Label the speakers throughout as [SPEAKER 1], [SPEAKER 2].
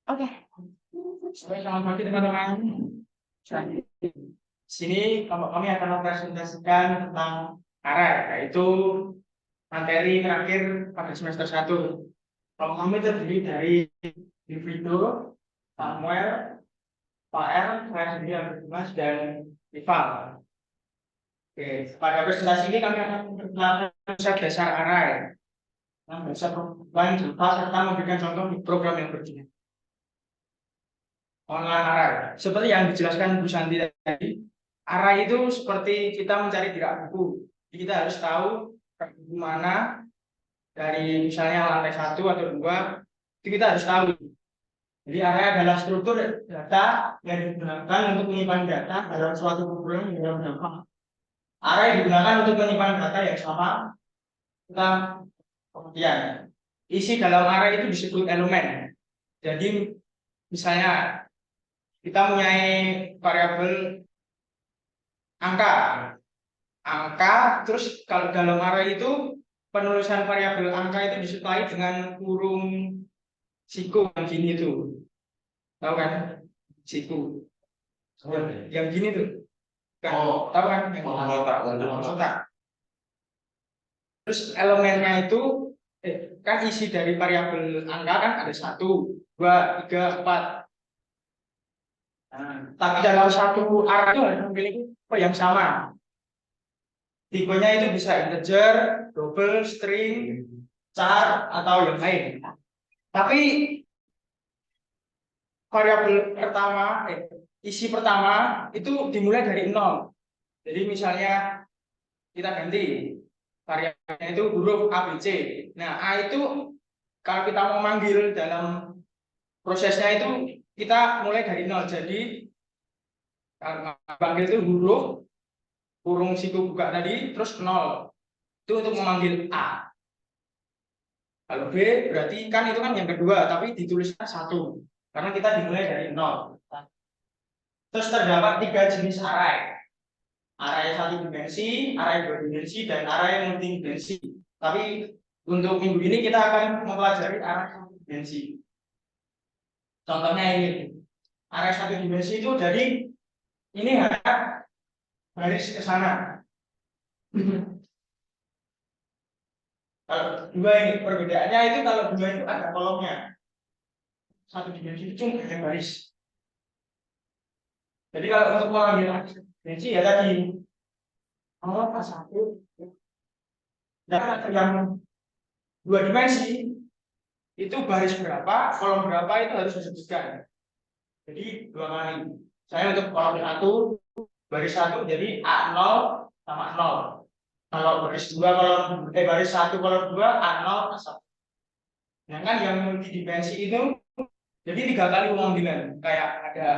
[SPEAKER 1] Oke. Selamat pagi teman-teman. Di sini kami akan mempresentasikan tentang array, yaitu materi terakhir pada semester 1. Kelompok kami terdiri dari Davido, Samuel, Pak R, saya sendiri Abdul Mas, dan Ival. Oke, pada presentasi ini kami akan memperkenalkan konsep dasar array, konsep lain serta memberikan contoh program yang berbeda. Online array. Seperti yang dijelaskan Bu Santi tadi, array itu seperti kita mencari di rak buku. Jadi kita harus tahu di mana dari misalnya lantai 1 atau 2, itu kita harus tahu. Jadi array adalah struktur data yang digunakan untuk menyimpan data dalam suatu program yang bernama. Array digunakan untuk menyimpan data yang sama. Kemudian isi dalam array itu disebut elemen. Jadi misalnya kita punya variabel angka, terus kalau dalam array itu penulisan variabel angka itu disertai dengan kurung siku yang gini tuh, tahu kan? Siku yang gini tuh, kan? Tahu kan? Yang kotak. Terus elemennya itu kan isi dari variabel angka kan ada 1, 2, 3, 4. Nah, tapi dalam satu array itu harus memiliki tipe yang sama. Tipenya itu bisa integer, double, string, char, atau yang lain. Tapi variabel pertama, isi pertama itu dimulai dari 0. Jadi misalnya kita ganti variabelnya itu huruf A, B, C. Nah, A itu kalau kita mau manggil dalam prosesnya itu kita mulai dari 0. Jadi kalau manggil itu huruf kurung siku buka tadi terus 0. Itu untuk memanggil A. Kalau B berarti kan itu kan yang kedua, tapi ditulisnya 1 karena kita dimulai dari 0. Terus terdapat 3 jenis array. Array 1 dimensi, array 2 dimensi, dan array multidimensi. Tapi untuk minggu ini kita akan mempelajari array 1 dimensi. Contohnya ini. Array 1 dimensi itu dari ini ada garis ke sana. Kalau 2 ini perbedaannya itu kalau 2 itu ada kolomnya. 1 dimensi itu cuma ada garis. Jadi kalau untuk mengambil dimensi ya tadi 0 ke 1. Dan yang 2 dimensi itu baris berapa, kolom berapa itu harus disebutkan. Jadi 2 kali. Saya untuk kolom 1 baris 1 jadi A0 sama 0. Kalau baris 2 kolom baris 1 kolom 2 A0 ke 1. Sedangkan yang multidimensi itu jadi 3 kali pemanggilan, kayak ada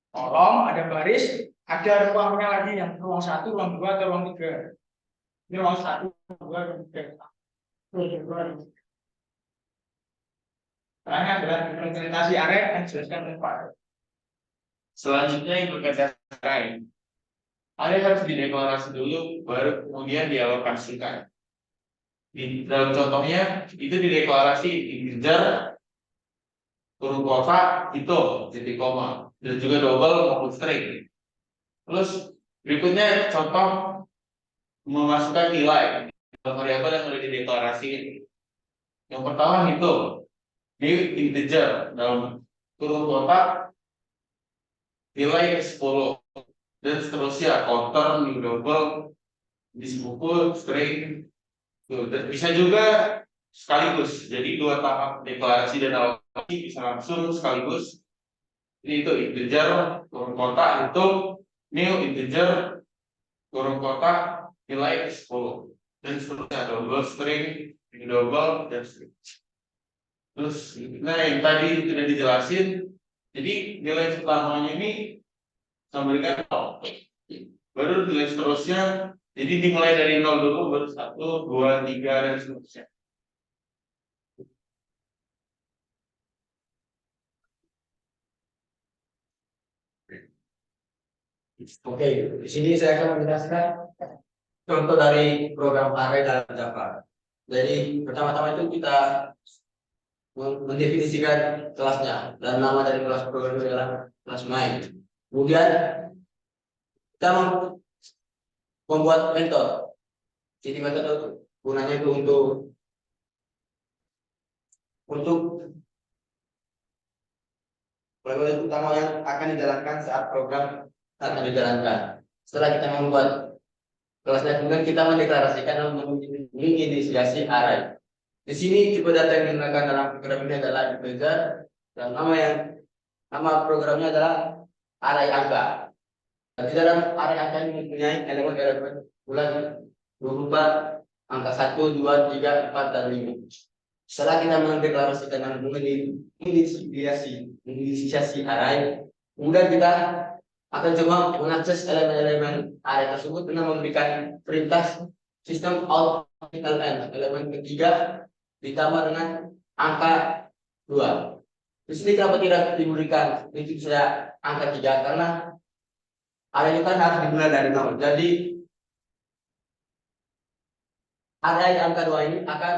[SPEAKER 1] kolom, ada baris, ada ruangnya lagi yang ruang 1, ruang 2 atau ruang 3. Ini ruang 1, 2, ruang 3. Terakhir adalah implementasi array yang dijelaskan oleh Pak.
[SPEAKER 2] Selanjutnya implementasi array. Array harus dideklarasi dulu, baru kemudian dialokasikan. Di dalam contohnya itu dideklarasi integer, kurung kotak, itu titik koma, dan juga double maupun string. Terus berikutnya contoh memasukkan nilai dalam variabel yang sudah dideklarasikan. Yang pertama itu new integer dalam kurung kotak nilai 10 dan seterusnya, counter, new double, disebut string. Dan bisa juga sekaligus, jadi 2 tahap deklarasi dan alokasi bisa langsung sekaligus. Ini itu integer kurung kotak itu new integer kurung kotak nilai 10 dan seterusnya, double string, new double, dan string. Terus nah yang tadi sudah dijelasin, jadi nilai pertamanya ini memberikan 0, baru nilai seterusnya. Jadi dimulai dari 0 dulu, baru 1, 2, 3, dan seterusnya.
[SPEAKER 3] Oke, di sini saya akan menjelaskan contoh dari program array dalam Java. Jadi pertama-tama itu kita mendefinisikan kelasnya dan nama dari kelas program itu adalah kelas main. Kemudian kita membuat metode. Jadi metode itu gunanya itu untuk program utama yang akan dijalankan saat program akan dijalankan. Setelah kita membuat kelasnya, kemudian kita mendeklarasikan dan menginisiasi array. Di sini tipe data yang digunakan dalam program ini adalah integer dan nama programnya adalah array angka. Dan di dalam array angka ini mempunyai elemen-elemen bulan berupa angka 1, 2, 3, 4, dan 5. Setelah kita mendeklarasikan dan menginisiasi array, kemudian kita akan coba mengakses elemen-elemen array tersebut dengan memberikan perintah sistem out ln. Elemen ketiga ditambah dengan angka 2. Di sini kenapa tidak diberikan itu saya angka 3? Karena array itu kan harus dimulai dari 0. Jadi array angka 2 ini akan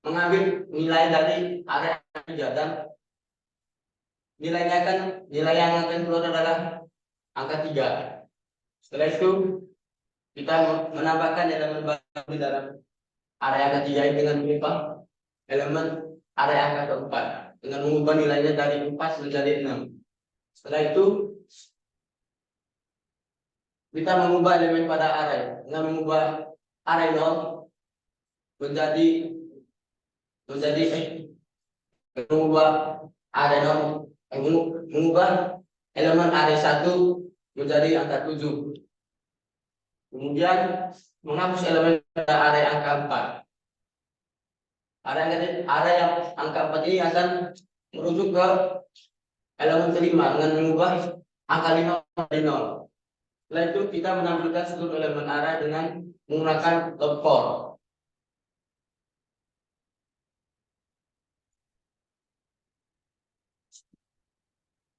[SPEAKER 3] mengambil nilai dari array 3 dan nilai yang akan keluar adalah angka 3. Setelah itu kita menambahkan elemen baru di dalam array angka 3 ini dengan mengubah elemen array angka keempat dengan mengubah nilainya dari 4 menjadi 6. Setelah itu kita mengubah elemen pada array dengan mengubah array 0 menjadi mengubah array 0 mengubah elemen array 1 menjadi angka 7. Kemudian menghapus elemen pada array angka 4. Array yang angka 4 ini akan merujuk ke elemen kelima dengan mengubah angka 5 menjadi 0. Setelah itu kita menampilkan seluruh elemen array dengan menggunakan for.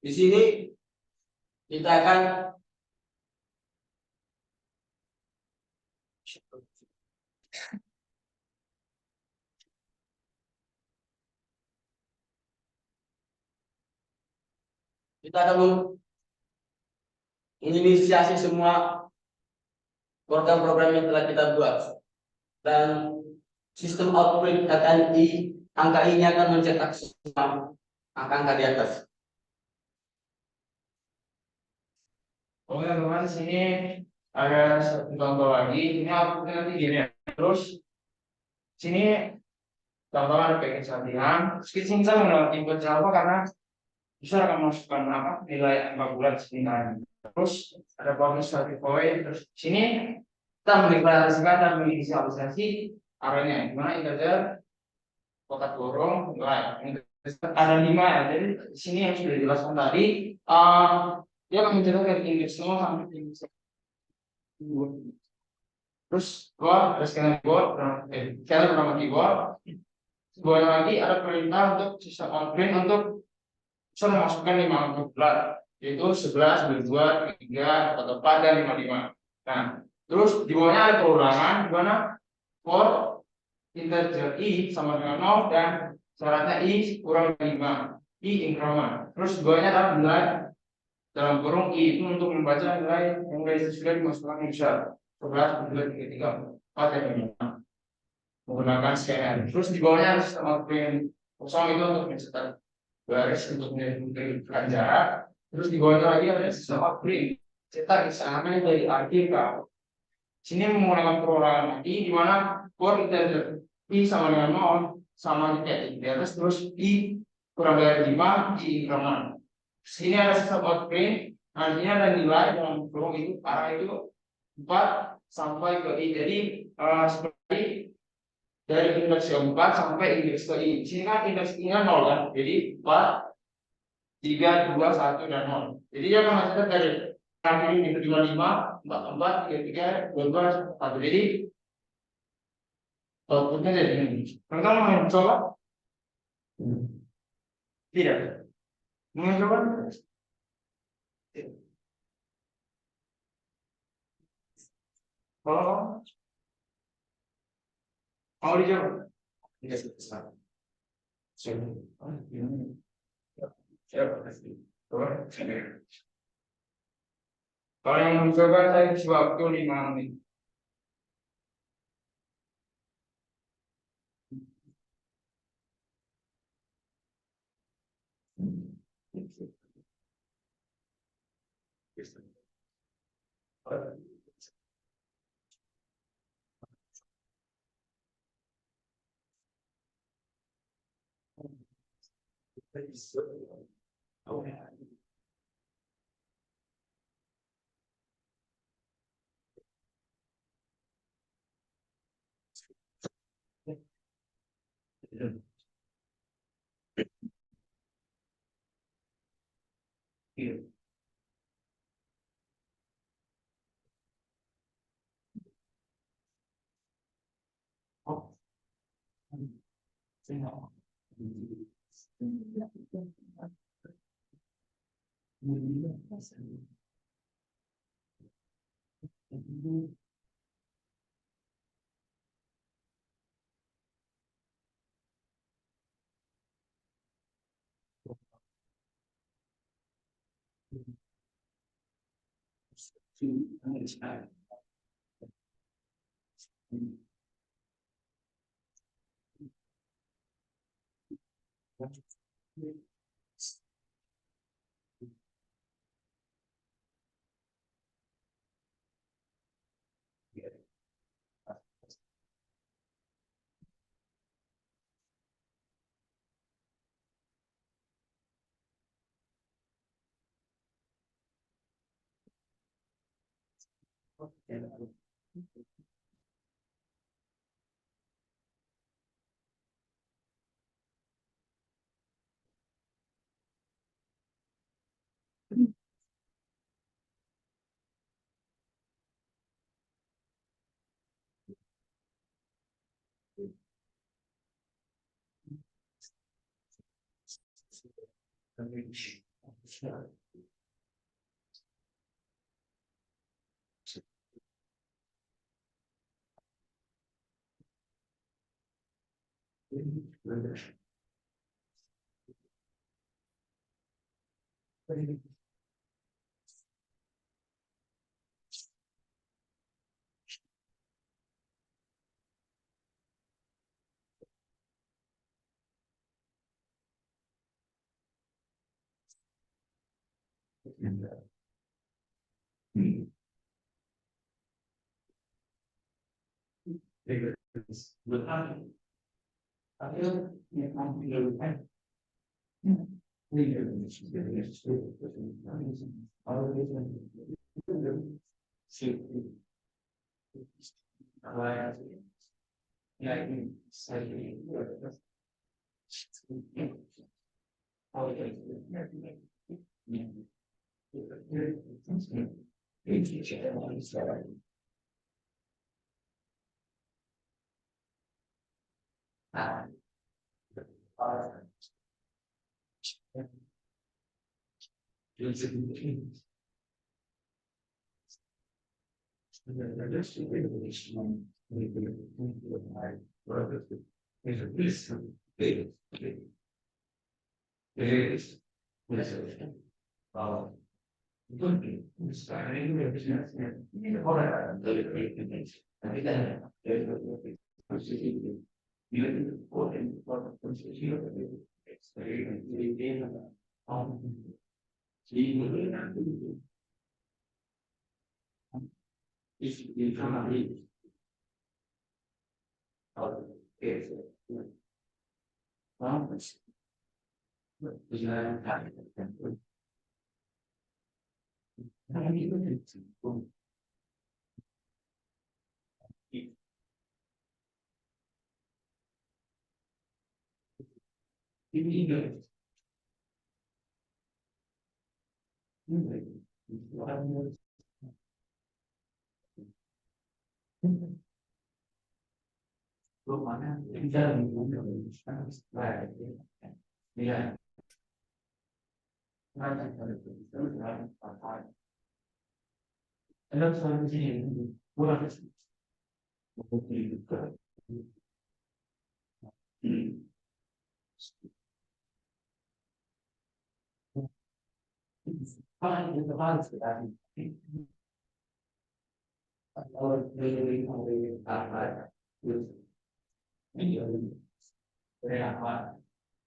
[SPEAKER 3] Di sini kita akan menginisiasi semua program-program yang telah kita buat dan sistem output angka ini akan mencetak semua angka-angka di atas.
[SPEAKER 1] Oke teman-teman, sini ada satu contoh lagi. Ini outputnya nanti gini ya. Terus sini contoh ada package latihan. Terus sini saya menggunakan input Java karena bisa akan masukkan nilai angka bulan sini kan. Terus ada bonus static void. Terus sini kita mendeklarasikan dan menginisialisasi arraynya. Dimana integer kotak borong nilai. Ada 5 ya. Jadi sini yang sudah dijelaskan tadi. Dia akan mencetak dari indeks 0 sampai indeks 2. Terus gua ada scanner bernama keyboard. Sebuah lagi ada perintah untuk sistem outprint untuk bisa memasukkan 5 angka bulat, yaitu 11, 22, 3, 44, dan 55. Nah, terus di bawahnya ada perulangan di mana for integer i sama dengan 0 dan syaratnya i kurang dari 5, i increment. Terus di bawahnya ada nilai dalam kurung i itu untuk membaca nilai yang sudah dimasukkan bisa 11, 22, 3, 4, dan 5 menggunakan scanner. Terus di bawahnya ada sistem outprint kosong itu untuk mencetak garis untuk menentukan jarak. Terus di bawahnya lagi ada sistem outprint cetak sama dari akhir ke awal. Sini menggunakan perorangan lagi di mana for integer i sama dengan 0 sama dengan di atas, terus i kurang dari 5 i increment. Sini ada sistem outprint, artinya ada nilai dalam kurung itu arah itu 4 sampai ke i. Jadi seperti dari indeks ke 4 sampai indeks ke i. Sini kan indeks i-nya 0 kan. Jadi 4, 3, 2, 1, dan 0. Jadi dia akan mencatat dari ini 55, 44, 33, 22, 1. Jadi outputnya jadi ini. Teman-teman mau mencoba? Tidak. Mau mencoba? Kalau mau dicoba? Tidak selesai. Kalau yang mencoba saya kasih waktu 5 menit.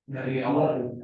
[SPEAKER 2] Dari awal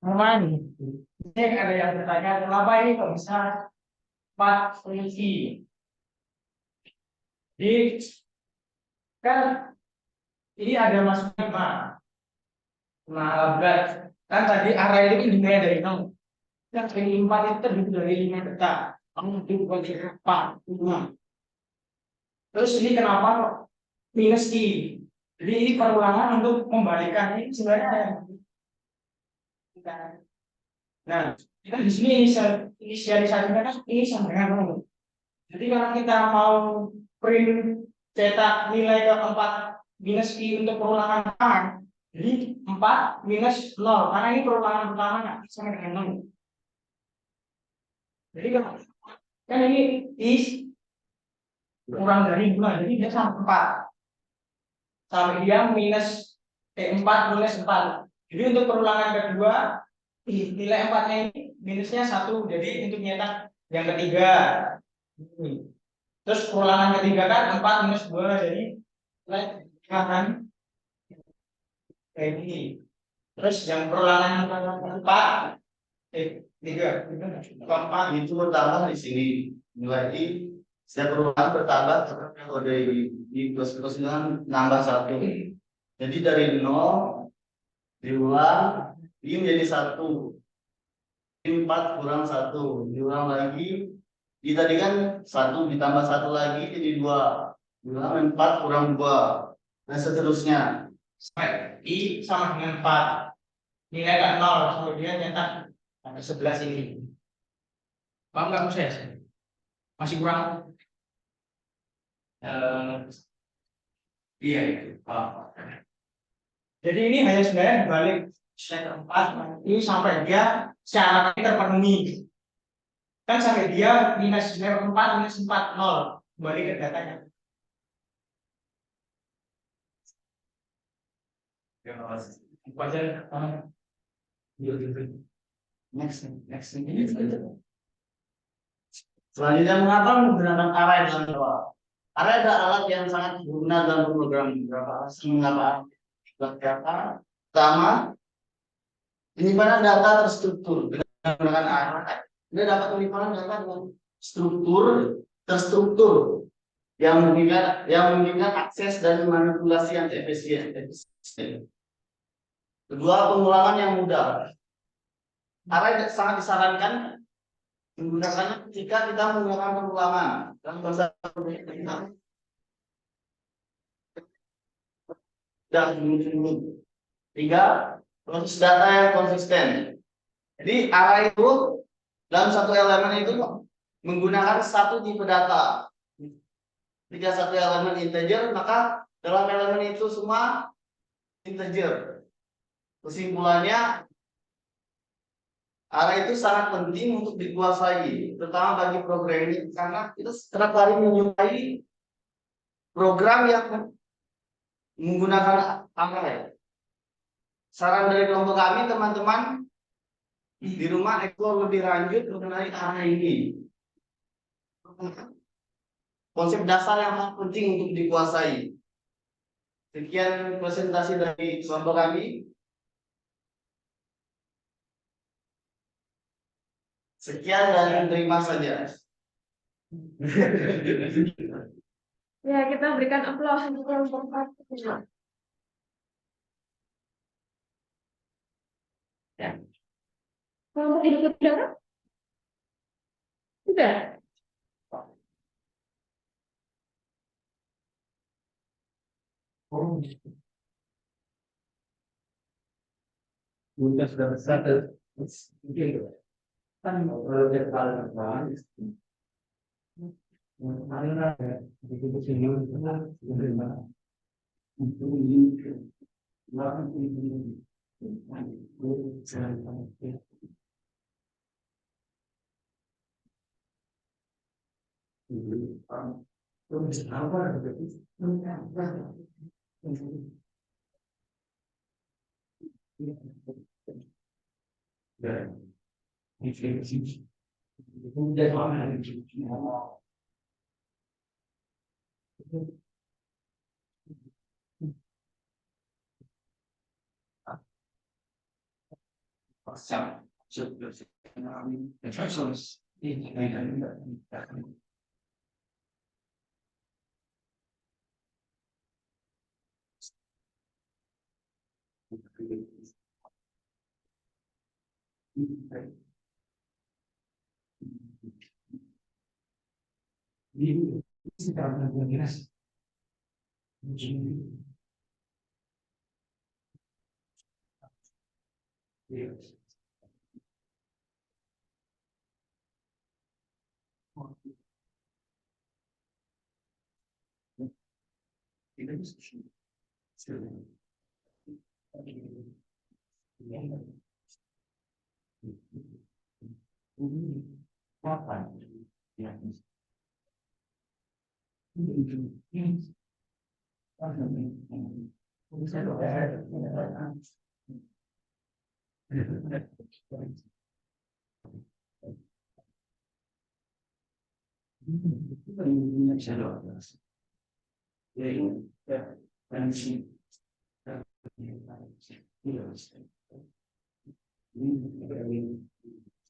[SPEAKER 1] Teman, ini ada yang bertanya kenapa ini kok bisa 4 selisih? Jadi kan ini ada masuknya 5. Nah, berat. Kan tadi arah itu kan dimulai dari 0. Yang dari 4 itu terdiri dari 5 data. Kamu dibagi 4, 5. Terus ini kenapa kok minus I? Jadi ini perulangan untuk membalikan ini sebenarnya ada yang nah, kita di sini inisialisasinya kan ini sama dengan 0. Jadi kalau kita mau print cetak nilai ke 4 minus I untuk perulangan pertama, jadi 4 minus 0 karena ini perulangan pertama kan sama dengan 0. Jadi kan ini I kurang dari 2, jadi dia sama 4 sampai dia minus 4 minus 4. Jadi untuk perulangan kedua nilai 4-nya ini minusnya 1, jadi untuk nyetak yang ketiga. Terus perulangan ketiga kan 4 minus 2, jadi nilai kan kayak gini. Terus yang perulangan keempat Tiga. Keempat.
[SPEAKER 3] Itu bertambah di sini. Berarti setiap perubahan bertambah kalau di plus dengan nambah satu. Jadi dari 0 diulang, ini menjadi 1. 4 kurang 1, diulang lagi. Ini tadi kan 1 ditambah 1 lagi jadi 2. Diulang 4 kurang 2. Dan seterusnya.
[SPEAKER 1] Sampai I sama dengan 4. Nilai kan 0, kemudian nyetak sampai 11 ini. Paham nggak Mas? Masih kurang? Iya itu. Jadi ini hanya sebenarnya dibalik step 4 ini sampai dia syaratnya terpenuhi. Kan sampai dia minus step 4 minus 4 0 kembali ke datanya. Next ini.
[SPEAKER 3] Selanjutnya mengapa menggunakan array dalam Java? Array adalah alat yang sangat berguna dalam pemrograman Java. Mengapa? Java. Pertama, penyimpanan data terstruktur dengan menggunakan array. Anda dapat penyimpanan data dengan struktur terstruktur yang memungkinkan akses dan manipulasi yang efisien. Kedua, pengulangan yang mudah. Array sangat disarankan menggunakannya jika kita menggunakan pengulangan dalam bahasa dan tiga, proses data yang konsisten. Jadi array itu dalam satu elemen itu menggunakan satu tipe data. Jika satu elemen integer, maka dalam elemen itu semua integer. Kesimpulannya, array itu sangat penting untuk dikuasai, terutama bagi programming karena kita setiap kali menyukai program yang menggunakan array. Saran dari kelompok kami, teman-teman di rumah explore lebih lanjut mengenai array ini. Konsep dasar yang sangat penting untuk dikuasai. Sekian presentasi dari kelompok kami. Sekian dan terima saja.
[SPEAKER 4] Ya, kita berikan aplaus untuk kelompok 4.
[SPEAKER 3] Ya.
[SPEAKER 4] Kelompok hidup udara? Sudah.
[SPEAKER 3] Bunda sudah besar mungkin kan kalau dia kalah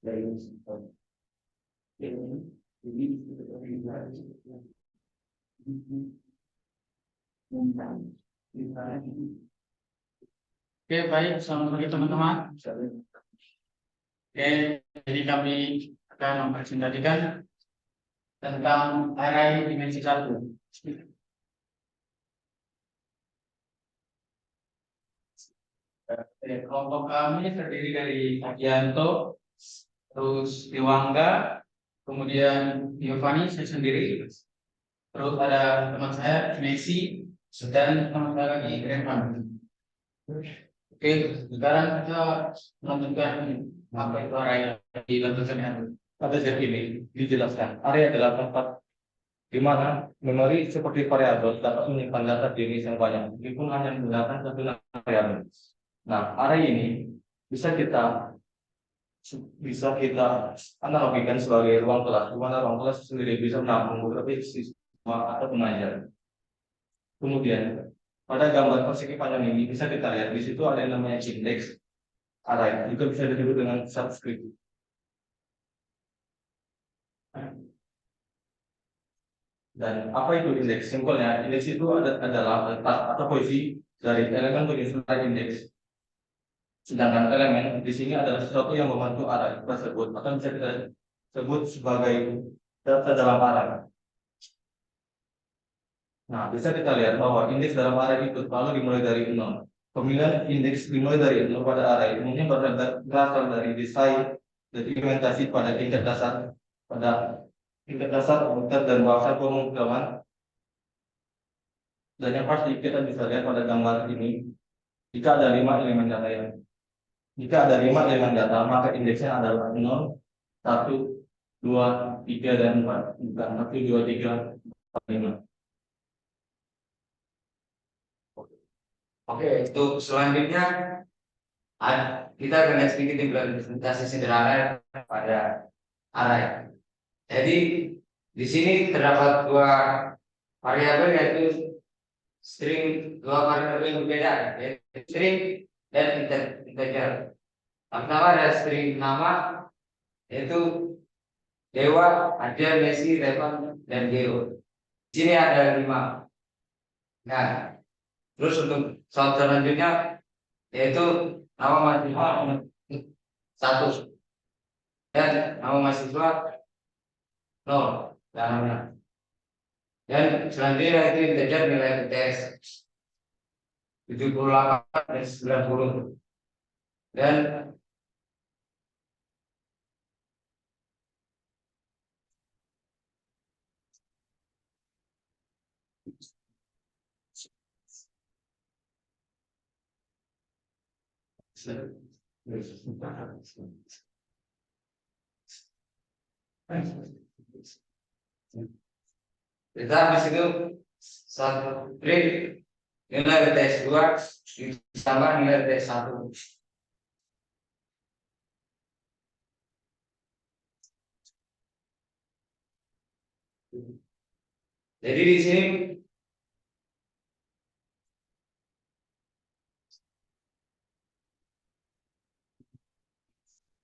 [SPEAKER 1] Oke, baik. Selamat pagi teman-teman. Oke, jadi kami akan mempresentasikan tentang array dimensi 1. Kelompok kami terdiri dari Adianto, terus Iwangga, kemudian Giovanni, saya sendiri, terus ada teman saya Messi, dan teman saya lagi Revan. Oke, sekarang kita melanjutkan apa itu array di lantusannya.
[SPEAKER 5] Pada step ini dijelaskan, array adalah tempat di mana memori seperti variabel dapat menyimpan data jenis yang banyak, meskipun hanya menggunakan satu variabel. Nah, array ini bisa kita analogikan sebagai ruang kelas, di mana ruang kelas sendiri bisa menampung beberapa siswa atau pengajar. Kemudian pada gambar persegi panjang ini bisa kita lihat di situ ada yang namanya indeks array, juga bisa disebut dengan subscript. Dan apa itu indeks? Simpelnya, indeks itu adalah letak atau posisi dari elemen penyusunan indeks. Sedangkan elemen di sini adalah sesuatu yang membantu array tersebut, atau bisa kita sebut sebagai data dalam array. Nah, bisa kita lihat bahwa indeks dalam array itu selalu dimulai dari 0. Pemilihan indeks dimulai dari 0 pada array umumnya berasal dari desain dan implementasi pada tingkat dasar komputer dan bahasa pemrograman. Dan yang pasti kita bisa lihat pada gambar ini, jika ada 5 elemen data, maka indeksnya adalah 0, 1, 2, 3, dan 4. Bukan 1, 2, 3, 4, 5.
[SPEAKER 3] Oke, untuk selanjutnya kita akan lihat sedikit implementasi sederhana pada array. Jadi di sini terdapat dua variabel, yaitu dua variabel yang berbeda, yaitu string dan integer. Pertama ada string nama, yaitu Dewa, Adel, Messi, Revan, dan Geo. Di sini ada 5. Nah, terus untuk soal selanjutnya yaitu nama mahasiswa 1 dan nama mahasiswa 0. Dan selanjutnya itu integer nilai UTS 78 dan 90. Dan kita habis itu satu string nilai UTS 2 ditambah nilai UTS 1. Jadi di sini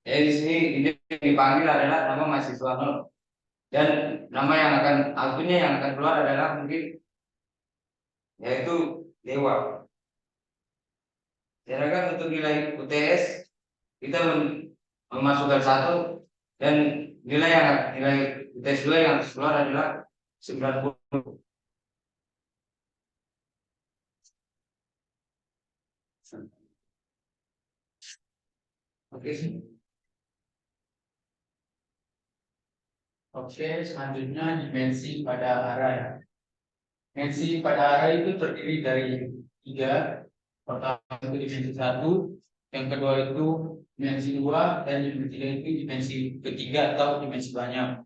[SPEAKER 3] di sini ini dipanggil adalah nama mahasiswa 0, dan nama yang akan akunnya yang akan keluar adalah mungkin yaitu Dewa. Sedangkan untuk nilai UTS kita memasukkan 1, dan nilai UTS 2 yang keluar adalah 90. Oke sih.
[SPEAKER 1] Oke, selanjutnya dimensi pada array. Dimensi pada array itu terdiri dari 3. Pertama itu dimensi 1, yang kedua itu dimensi 2, dan yang ketiga itu dimensi ketiga atau dimensi banyak.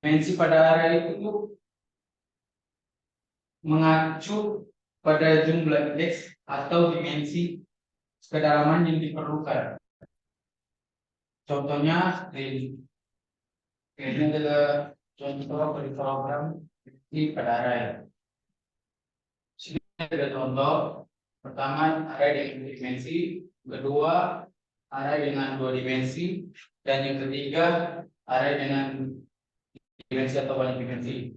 [SPEAKER 1] Dimensi pada array itu mengacu pada jumlah indeks atau dimensi kedalaman yang diperlukan. Contohnya ini adalah contoh dari program di pada array. Sini ada contoh. Pertama, array dengan dimensi, kedua
[SPEAKER 3] array dengan dua dimensi, dan yang ketiga array dengan dimensi atau banyak dimensi.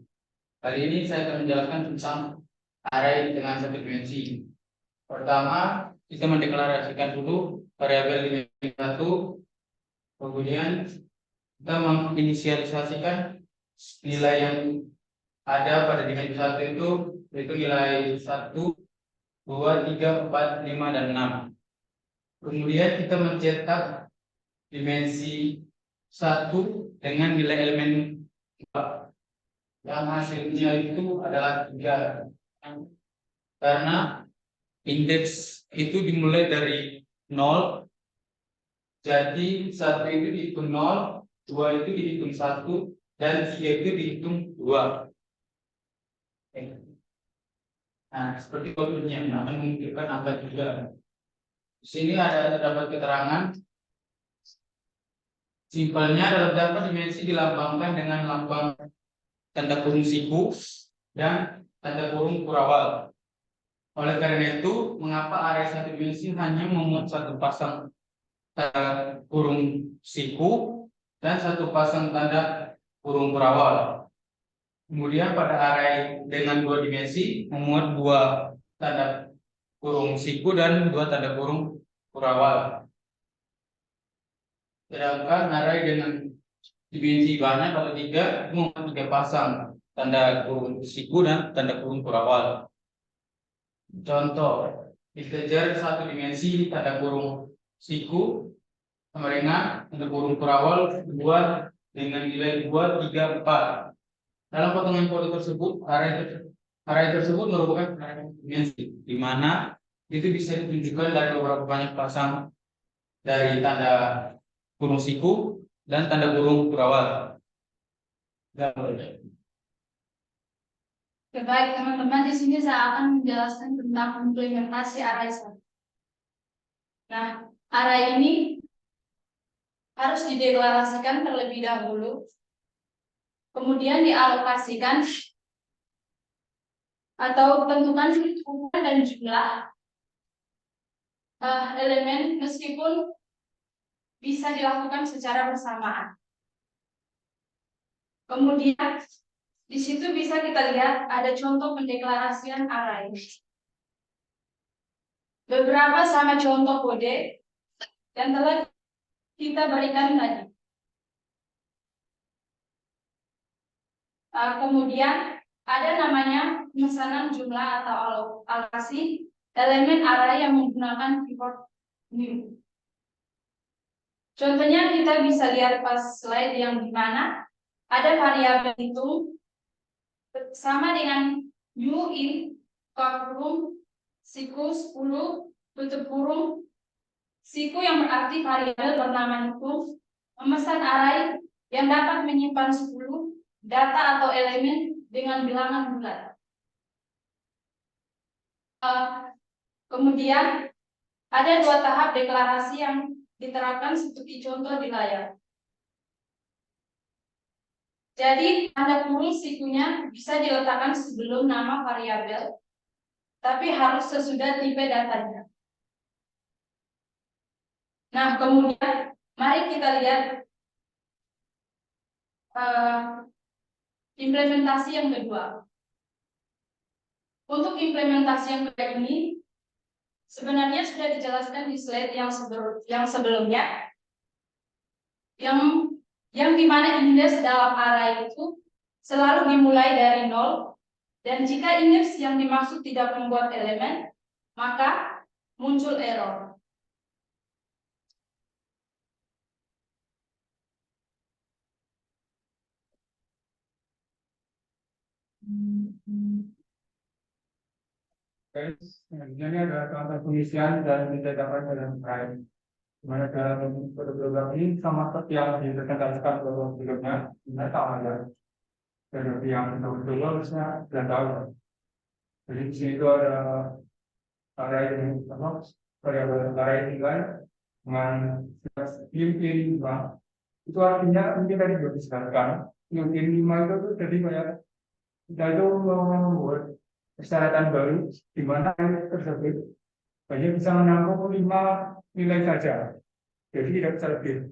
[SPEAKER 3] Kali ini saya akan menjelaskan tentang array dengan satu dimensi. Pertama, kita mendeklarasikan dulu variabel dimensi satu, kemudian kita menginisialisasikan nilai yang ada pada dimensi satu itu nilai 1, 2, 3, 4, 5, dan 6. Kemudian kita mencetak dimensi 1 dengan nilai elemen 2 yang hasilnya itu adalah 3, karena indeks itu dimulai dari 0, jadi 1 itu dihitung 0, 2 itu dihitung 1, dan 3 itu dihitung 2. Nah, seperti kodenya akan menunjukkan angka juga. Di sini terdapat keterangan. Simpelnya dapat dimensi dilambangkan dengan lambang tanda kurung siku dan tanda kurung kurawal. Oleh karena itu, mengapa array satu dimensi hanya memuat satu pasang tanda kurung siku dan satu pasang tanda kurung kurawal. Kemudian pada array dengan dua dimensi memuat dua tanda kurung siku dan dua tanda kurung kurawal. Sedangkan array dengan dimensi banyak atau 3 memuat 3 pasang tanda kurung siku dan tanda kurung kurawal. Contoh, integer satu dimensi tanda kurung siku sama dengan tanda kurung kurawal 2 dengan nilai 2, 3, 4. Dalam potongan kode tersebut, array tersebut merupakan array dimensi, di mana itu bisa ditunjukkan dari beberapa banyak pasang dari tanda kurung siku dan tanda kurung kurawal.
[SPEAKER 6] Baik teman-teman, di sini saya akan menjelaskan tentang implementasi array. Nah, array ini harus dideklarasikan terlebih dahulu, kemudian dialokasikan atau tentukan ukuran dan jumlah elemen meskipun bisa dilakukan secara bersamaan. Kemudian di situ bisa kita lihat ada contoh pendeklarasian array. Beberapa sama contoh kode yang telah kita berikan tadi. Kemudian ada namanya pemesanan jumlah atau alokasi elemen array yang menggunakan keyword new. Contohnya kita bisa lihat pas slide yang dimana ada variabel itu sama dengan new in kurung siku 10 tutup kurung siku yang berarti variabel bernama itu memesan array yang dapat menyimpan 10 data atau elemen dengan bilangan bulat. Kemudian ada 2 tahap deklarasi yang diterapkan seperti contoh di layar. Jadi tanda kurung sikunya bisa diletakkan sebelum nama variabel, tapi harus sesudah tipe datanya. Nah, kemudian mari kita lihat implementasi yang kedua. Untuk implementasi yang kedua ini sebenarnya sudah dijelaskan di slide yang sebelumnya, yang dimana indeks dalam array itu selalu dimulai dari 0, dan jika indeks yang dimaksud tidak membuat elemen, maka muncul error.
[SPEAKER 1] Ini adalah contoh pengisian dan ditetapkan dalam array. Dimana dalam program ini sama seperti yang dipresentasikan program sebelumnya, ini sama ya. Dan yang dulu harusnya 9 tahun. Jadi di sini itu ada array yang sama, variabel array nilai dengan in 5. Itu artinya mungkin tadi sudah dijelaskan. In 5 itu jadi kayak kita itu membuat persyaratan baru di mana tersebut banyak bisa menampung 5 nilai saja.
[SPEAKER 7] Jadi tidak bisa lebih.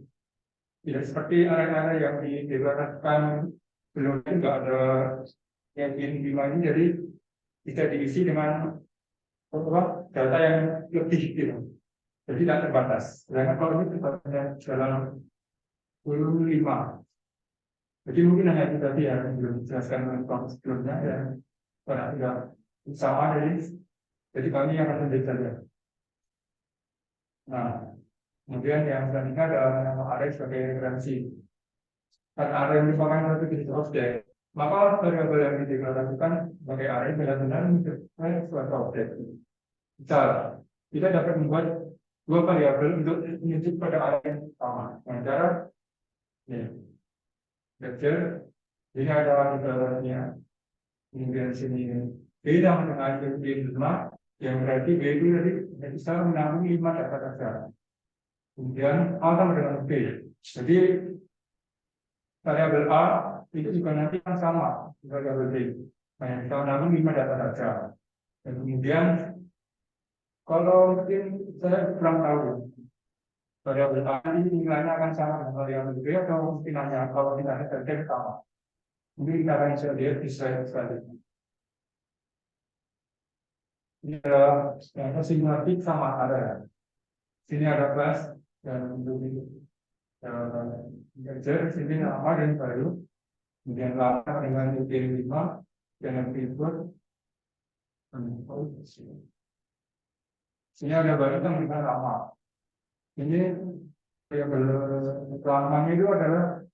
[SPEAKER 7] Tidak seperti array-array yang dideklarasikan sebelumnya, nggak ada yang lima ini, jadi bisa diisi dengan data yang lebih gitu. Jadi tidak terbatas. Sedangkan kalau ini terbatasnya dalam 25. Jadi mungkin hanya itu tadi yang belum dijelaskan oleh Pak sebelumnya ya. Karena tidak sama jadi kami akan lanjut saja. Nah, kemudian yang selanjutnya adalah nama array sebagai referensi. Karena array merupakan satu jenis objek, maka variabel yang dideklarasikan sebagai array benar-benar menjadi suatu objek. Misal, kita dapat membuat dua variabel untuk menuju pada array yang sama. Dengan cara ini, kecil, ini ada variabelnya, kemudian sini B sama dengan B5, yang berarti B itu tadi bisa menampung 5 data. Kemudian A sama dengan B. Jadi variabel A itu juga nanti akan sama variabel B. Nah, kita menampung 5 data saja. Dan kemudian kalau mungkin saya kurang tahu variabel A ini nilainya akan sama dengan variabel B atau mungkin hanya kalau kita saja sama. Mungkin kita akan bisa lihat di slide selanjutnya. Ini adalah yang simulatif sama ada. Sini ada kelas dan ini gajer, sini nama dan baru. Kemudian lama dengan UTM 5 dan input. Sini ada baru dengan lama. Ini yang lamanya itu adalah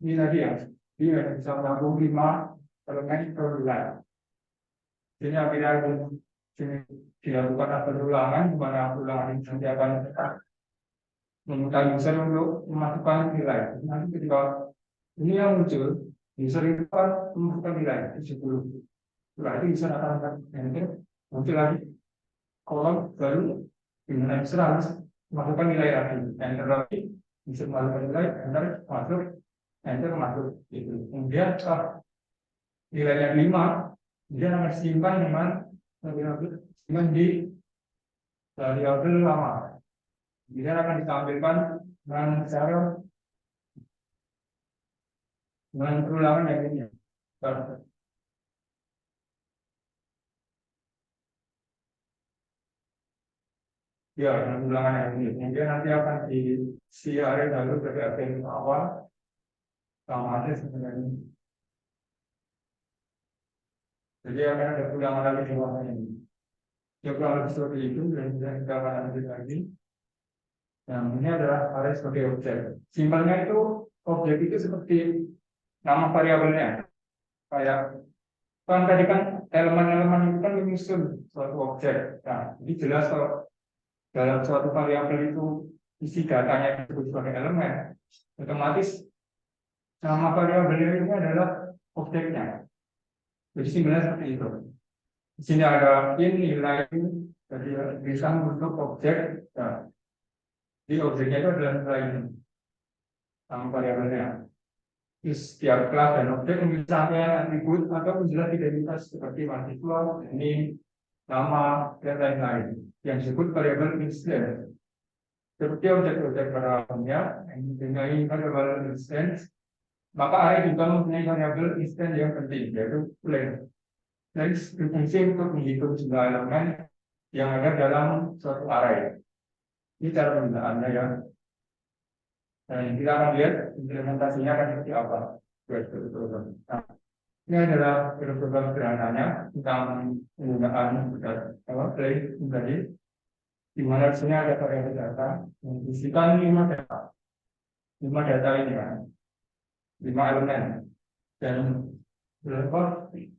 [SPEAKER 7] ini tadi ya. Dia bisa menampung 5 elemen per bulan. Sini akhirnya dilakukan perulangan, di mana ulangan ini akan meminta user untuk memasukkan nilai. Nanti ketika ini yang muncul, user itu akan memasukkan nilai 70. Berarti user akan enter, muncul lagi kolom baru, di mana user harus memasukkan nilai lagi, enter lagi, user memasukkan nilai, enter masuk, enter masuk. Itu. Kemudian nilainya 5, dia akan simpan dengan di variabel lama. Dia akan ditampilkan dengan cara dengan perulangan yang ini. Ya, dengan perulangan yang ini. Kemudian nanti akan diisi array lalu dari array awal sama aja sebenarnya. Jadi akan ada perulangan lagi di bawah ini. Ya kurang lebih seperti itu dan kita akan lanjut lagi. Yang ini adalah array sebagai objek. Simpelnya itu objek itu seperti nama variabelnya. Kayak kan tadi kan elemen-elemen itu kan menyusun suatu objek. Nah, jadi jelas kalau dalam suatu variabel itu isi datanya disebut sebagai elemen, otomatis nama variabelnya ini adalah objeknya. Jadi simpelnya seperti itu. Di sini ada nilai, jadi bisa membentuk objek. Nah, di objeknya itu adalah nilai ini, nama variabelnya. Di setiap kelas dan objek memiliki atribut atau menjelaskan identitas seperti mahasiswa, ini nama dan lain-lain yang disebut variabel instance. Seperti objek-objek pada umumnya yang mempunyai variabel instance, maka array juga mempunyai variabel instance yang penting, yaitu len. Len berfungsi untuk menghitung jumlah elemen yang ada dalam suatu array. Ini cara penggunaannya ya. Nah, kita akan lihat implementasinya akan seperti apa. Nah, ini adalah program sederhananya tentang penggunaan play tadi, di mana di sini ada variabel data yang diisikan 5 data. 5 data ini kan, 5 elemen. Dan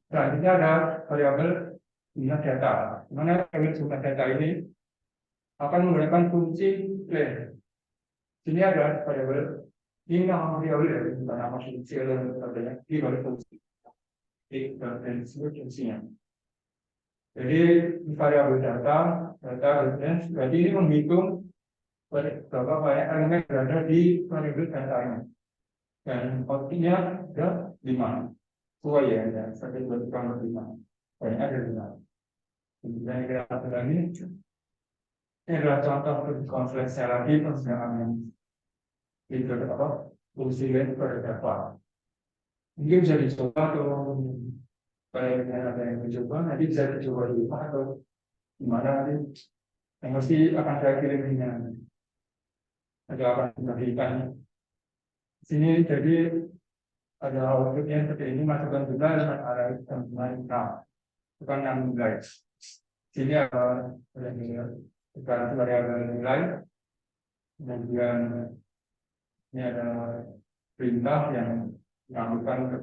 [SPEAKER 7] selanjutnya ada variabel jumlah data. Di mana variabel jumlah data ini akan menggunakan kunci play. Sini ada variabel ini nama variabel ya, bukan nama kunci dan sebagainya. Ini baru fungsi. Dan disebut fungsinya. Jadi variabel data reference. Jadi ini menghitung berapa banyak elemen berada di variabel datanya. Dan outputnya ada 5. Sesuai ya, sebagai tukang 5. Banyak ada 5. Kemudian kita lagi. Ini adalah contoh konferensiality persidangan itu apa? Fungsi lain berdapat. Mungkin bisa dicoba atau kalau ada yang mencoba, nanti bisa dicoba di rumah atau gimana nanti. Yang pasti akan saya kirimnya. Ada akan diberikan. Sini jadi ada outputnya seperti ini, masukkan juga dengan arah teman. Nah, bukan yang nilai. Sini ada sekarang variabel nilai, kemudian ini ada perintah yang dilakukan ke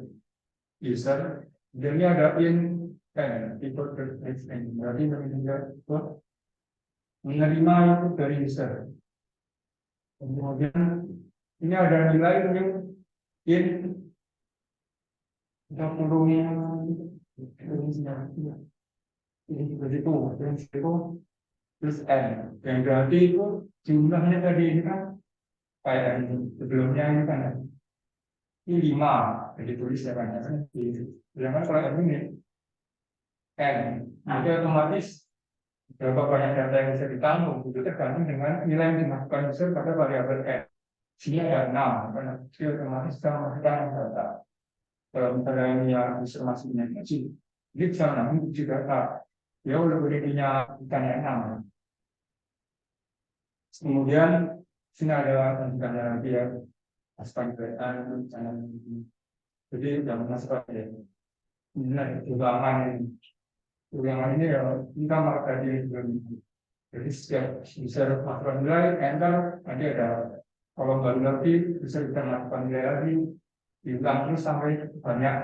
[SPEAKER 7] user. Dan ini ada input berarti menerima itu dari user. Kemudian ini ada nilai yang kita kurungnya ini begitu, terus n yang berarti itu jumlahnya tadi ini kan kayak yang sebelumnya ini kan ini 5 jadi tulis ya kan sedangkan kalau ini n jadi otomatis berapa banyak data yang bisa ditampung itu tergantung dengan nilai yang dimasukkan user pada variabel n. Sini ada 6 karena dia otomatis bisa memasukkan data. Kalau misalnya ini yang user masuknya kecil, dia bisa menampung 7 data. Dia udah berinya ikannya 6. Kemudian sini ada lanjutannya lagi ya, masukan kerjaan, jadi jangan masuk ya. Ini ada ulangan ini ya kita maka tadi jadi setiap user masukkan nilai enter nanti ada kolom baru lagi bisa kita masukkan nilai lagi diulang terus sampai banyak.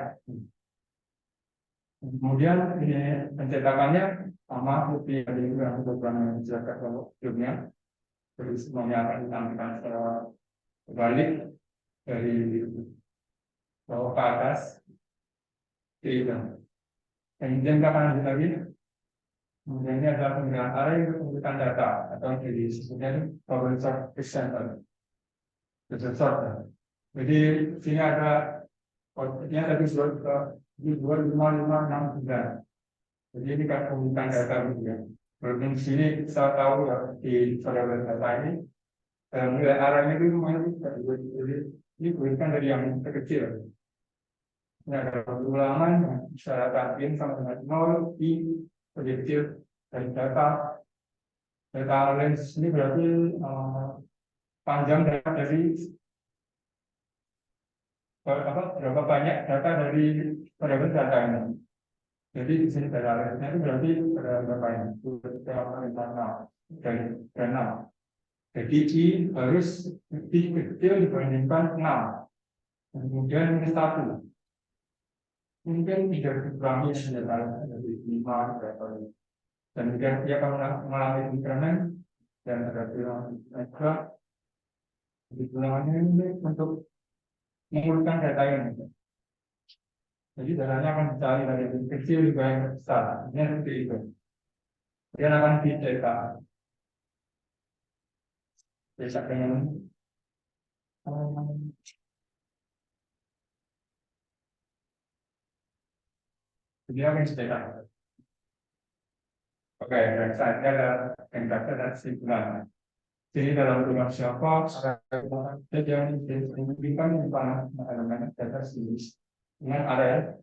[SPEAKER 7] Kemudian ini pencetakannya sama seperti yang dilakukan mencetak kalau sebelumnya, terus semuanya akan ditampilkan secara berbalik dari bawah ke atas. Itu. Kemudian kita akan lanjut lagi. Kemudian ini adalah penggunaan array untuk pengumpulan data atau jadi sebutnya problem sort example. Jadi sini ada outputnya tadi 25569. Jadi ini kan pengumpulan data gitu ya. Berhubung sini kita tahu ya di variabel data ini nilai arahnya itu lumayan besar. Jadi ini berikan dari yang terkecil. Ini ada ulangan yang bisa tampil sama dengan 0 i kecil dari data length ini berarti panjang dari berapa banyak data dari variabel data ini. Jadi di sini data length itu berarti ada berapa ini? Dari 6. Jadi i harus lebih kecil dibandingkan 6. Kemudian ini 1. Mungkin tidak dikurangi data dari 5 dan kemudian dia akan mengalami increment dan ada bilangan ekstra. Jadi bilangannya ini untuk mengurutkan data ini. Jadi datanya akan dicari dari yang kecil juga yang besar. Ini seperti itu. Dia akan dicetak. Cetak dengan dia akan dicetak. Oke, dan saatnya ada yang data dan simpulan. Jadi dalam rumah siapa yang dimungkinkan dengan data sejenis dengan area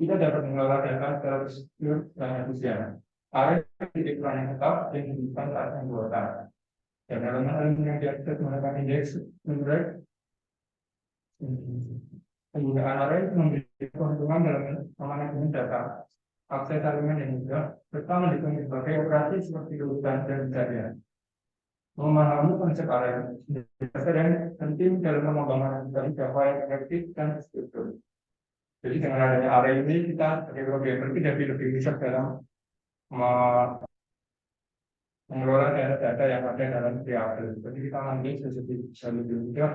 [SPEAKER 7] kita dapat mengelola data secara secure dan efisien. Area titik yang tetap yang dimungkinkan saat pembuatan. Dan elemen yang diakses menggunakan indeks menurut penggunaan area memberi keuntungan dalam manajemen data. Akses elemen yang mudah pertama dikenal sebagai operasi seperti urutan dan pencarian. Memahami konsep area dan penting dalam pengembangan dari Java yang efektif dan struktur. Jadi dengan adanya area ini kita sebagai programmer tidak lebih bisa dalam mengelola data-data yang ada dalam variabel. Jadi kita nanti bisa lebih mudah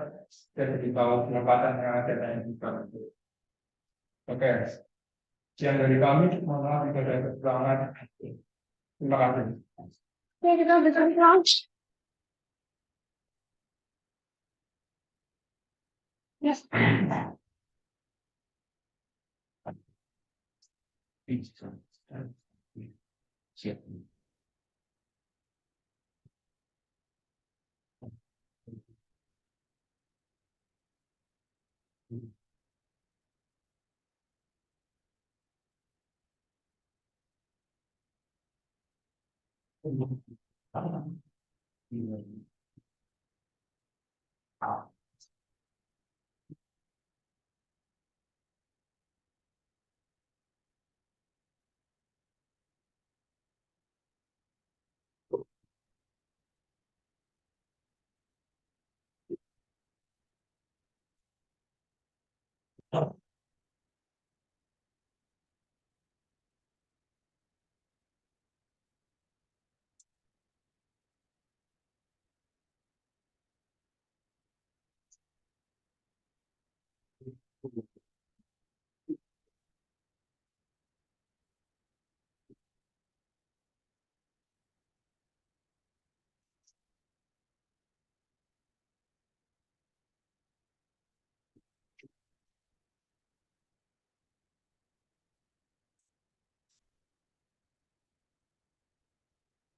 [SPEAKER 7] dan lebih tahu penempatannya data yang kita. Oke, sekian dari kami. Mohon maaf jika ada kekurangan. Terima kasih.
[SPEAKER 4] Oke, kita berjumpa. Yes.
[SPEAKER 2] Siap.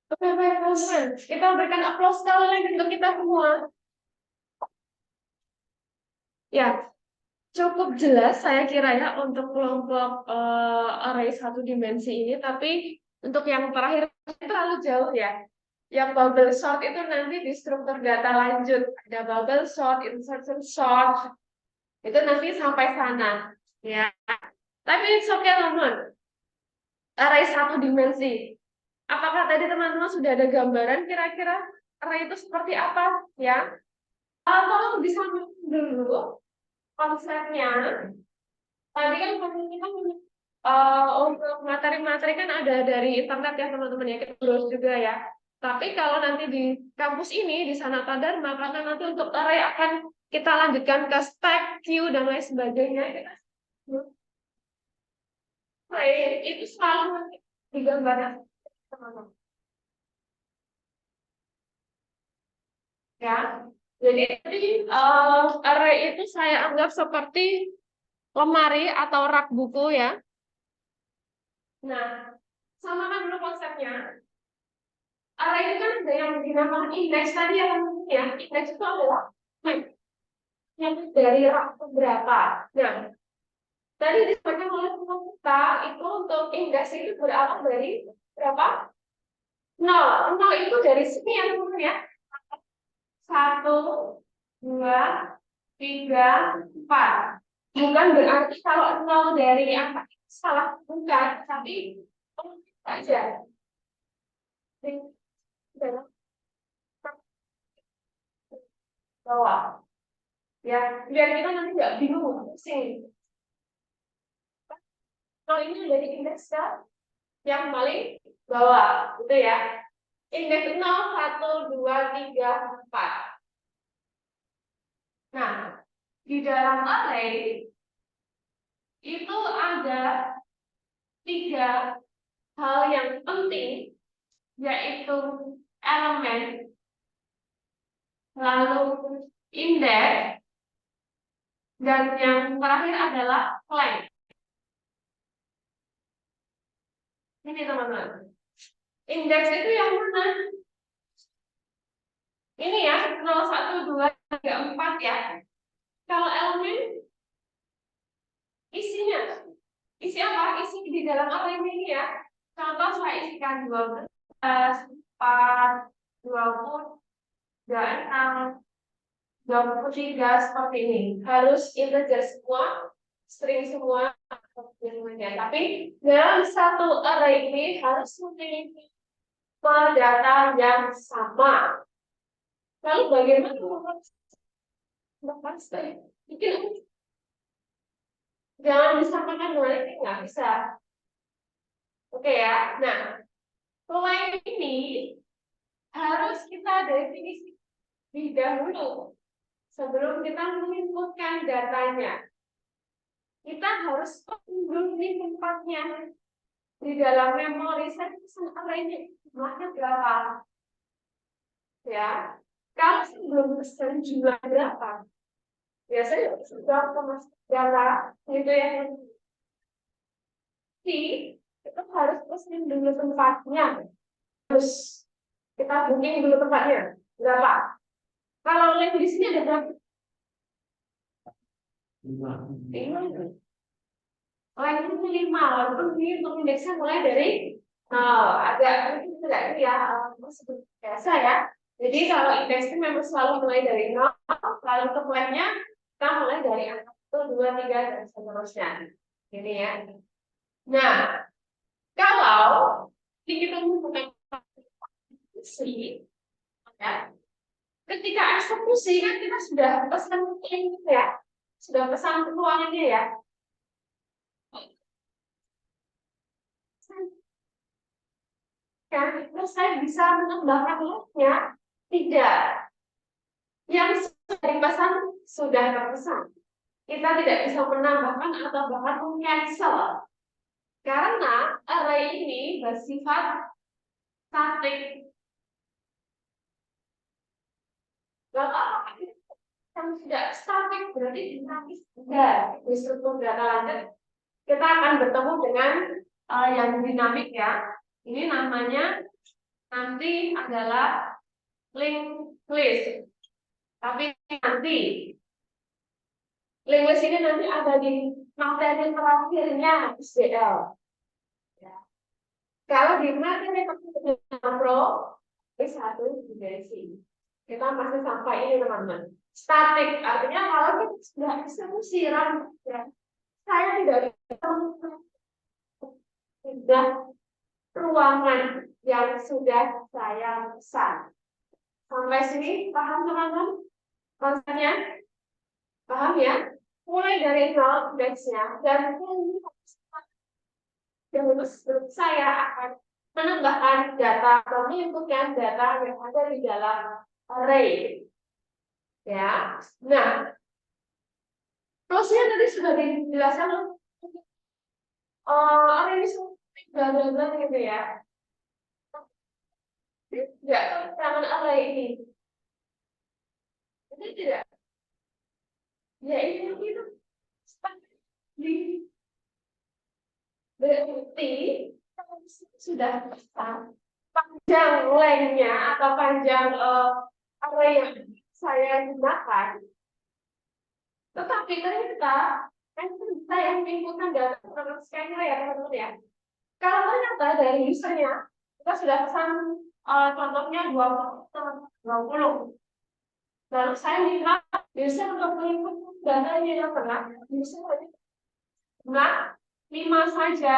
[SPEAKER 4] Oke, baik, teman-teman. Kita berikan aplaus sekali lagi untuk kita semua. Ya, cukup jelas saya kira ya untuk kelompok array satu dimensi ini, tapi untuk yang terakhir terlalu jauh ya. Yang bubble sort itu nanti di struktur data lanjut. Ada bubble sort, insertion sort, itu nanti sampai sana. Ya, tapi it's okay, teman-teman. Array satu dimensi. Apakah tadi teman-teman sudah ada gambaran kira-kira array itu seperti apa? Ya, tolong bisa dulu konsepnya. Tadi kan kita untuk materi-materi kan ada dari internet ya teman-teman ya, kita browse juga ya. Tapi kalau nanti di kampus ini di Sanata Dharma, karena nanti untuk array akan kita lanjutkan ke stack, queue dan lain sebagainya. Array itu selalu digambarkan teman-teman. Ya, jadi array itu saya anggap seperti lemari atau rak buku ya. Nah, samakan dulu konsepnya. Array itu kan ada yang dinamakan indeks tadi ya teman-teman ya. Indeks itu adalah yang dari rak berapa. Nah, tadi disampaikan oleh teman kita itu untuk indeks itu berawal dari berapa? 0. 0 itu dari sini ya teman-teman ya. 1, 2, 3, 4. Bukan berarti kalau 0 dari angka itu salah, bukan, tapi saja. Bawah. Ya, biar kita nanti nggak bingung, pusing. Kalau ini dari indeks yang paling bawah, gitu ya. Indeks 0, 1, 2, 3, 4. Nah, di dalam array itu ada 3 hal yang penting, yaitu elemen, lalu indeks, dan yang terakhir adalah length. Ini teman-teman. Indeks itu yang mana? Ini ya, 0, 1, 2, 3, 4 ya. Kalau elemen, isinya. Isi apa? Isi di dalam array ini ya. Contoh saya isikan 12, 4, 20, 26, 23 seperti ini. Harus integer semua, string semua, tapi dalam satu array ini harus memiliki data yang sama. Lalu bagaimana bikin jangan disamakan dengan ini, nggak bisa. Oke ya. Nah, selain ini harus kita definisi dahulu sebelum kita menginputkan datanya. Kita harus mengunduh tempatnya di dalam memori. Saya pesan array-nya jumlahnya berapa? Ya, kalau sebelum pesan jumlah berapa? Biasanya sudah termasuk data gitu ya. Itu harus pesan dulu tempatnya. Terus kita booking dulu tempatnya berapa? Kalau link di sini ada berapa? 5. Link itu 5, walaupun ini untuk indeksnya mulai dari Agak mungkin tidak ini ya, seperti biasa ya. Jadi kalau indeks itu memang selalu mulai dari 0, lalu kemudiannya kita mulai dari angka 1, 2, 3, dan seterusnya. Ini ya. Nah, kalau ini kita menggunakan eksekusi, ya. Ketika eksekusi kan kita sudah pesan ini ya, sudah pesan ruangannya ya. Kan, terus saya bisa menambahkan loopnya? Tidak. Yang sudah dipesan sudah terpesan. Kita tidak bisa menambahkan atau bahkan meng-cancel. Karena array ini bersifat statik. Kalau yang tidak statik berarti dinamis. Enggak, di struktur data lanjut kita akan bertemu dengan yang dinamik ya. Ini namanya nanti adalah linked list. Tapi nanti linked list ini nanti ada di materi terakhirnya SDL. Ya. Kalau di materi terakhirnya Pro, S1 dimensi. Kita masih sampai ini teman-teman. Statik artinya kalau kita sudah eksekusi RAM, ya, saya tidak bisa sudah ruangan yang sudah saya pesan. Sampai sini paham teman-teman? Konsepnya? Paham ya? Mulai dari 0 indeksnya dan saya akan menambahkan data atau menginputkan data yang ada di dalam array. Ya. Nah, plusnya tadi sudah dijelaskan array ini bla gitu ya. Tidak keterangan array ini. Ini tidak. Ya ini itu di berarti sudah pesan panjang lengthnya atau panjang array yang saya gunakan. Tetapi ternyata kan kita yang menginputkan data program scanner ya teman-teman ya. Kalau ternyata dari usernya kita sudah pesan contohnya 20. Lalu saya minta user untuk menginput datanya yang benar, user hanya 5 saja.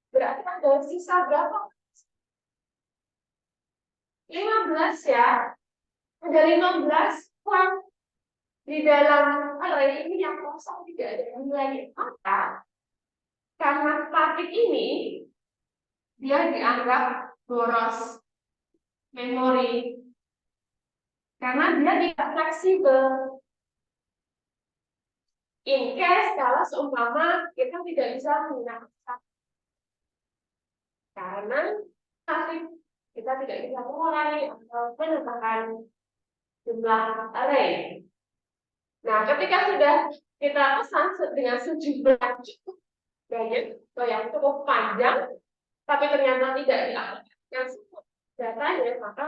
[SPEAKER 4] Berarti ada sisa berapa? 15 ya. Ada 15 uang di dalam array ini yang kosong tidak ada nilai. Maka karena statik ini dia dianggap boros memori karena dia tidak fleksibel. In case kalau seumpama kita tidak bisa menggunakan statik karena statik kita tidak bisa mengurangi atau menambahkan jumlah array. Nah, ketika sudah kita pesan dengan sejumlah cukup banyak atau yang cukup panjang, tapi ternyata tidak diaplikasikan semua datanya, maka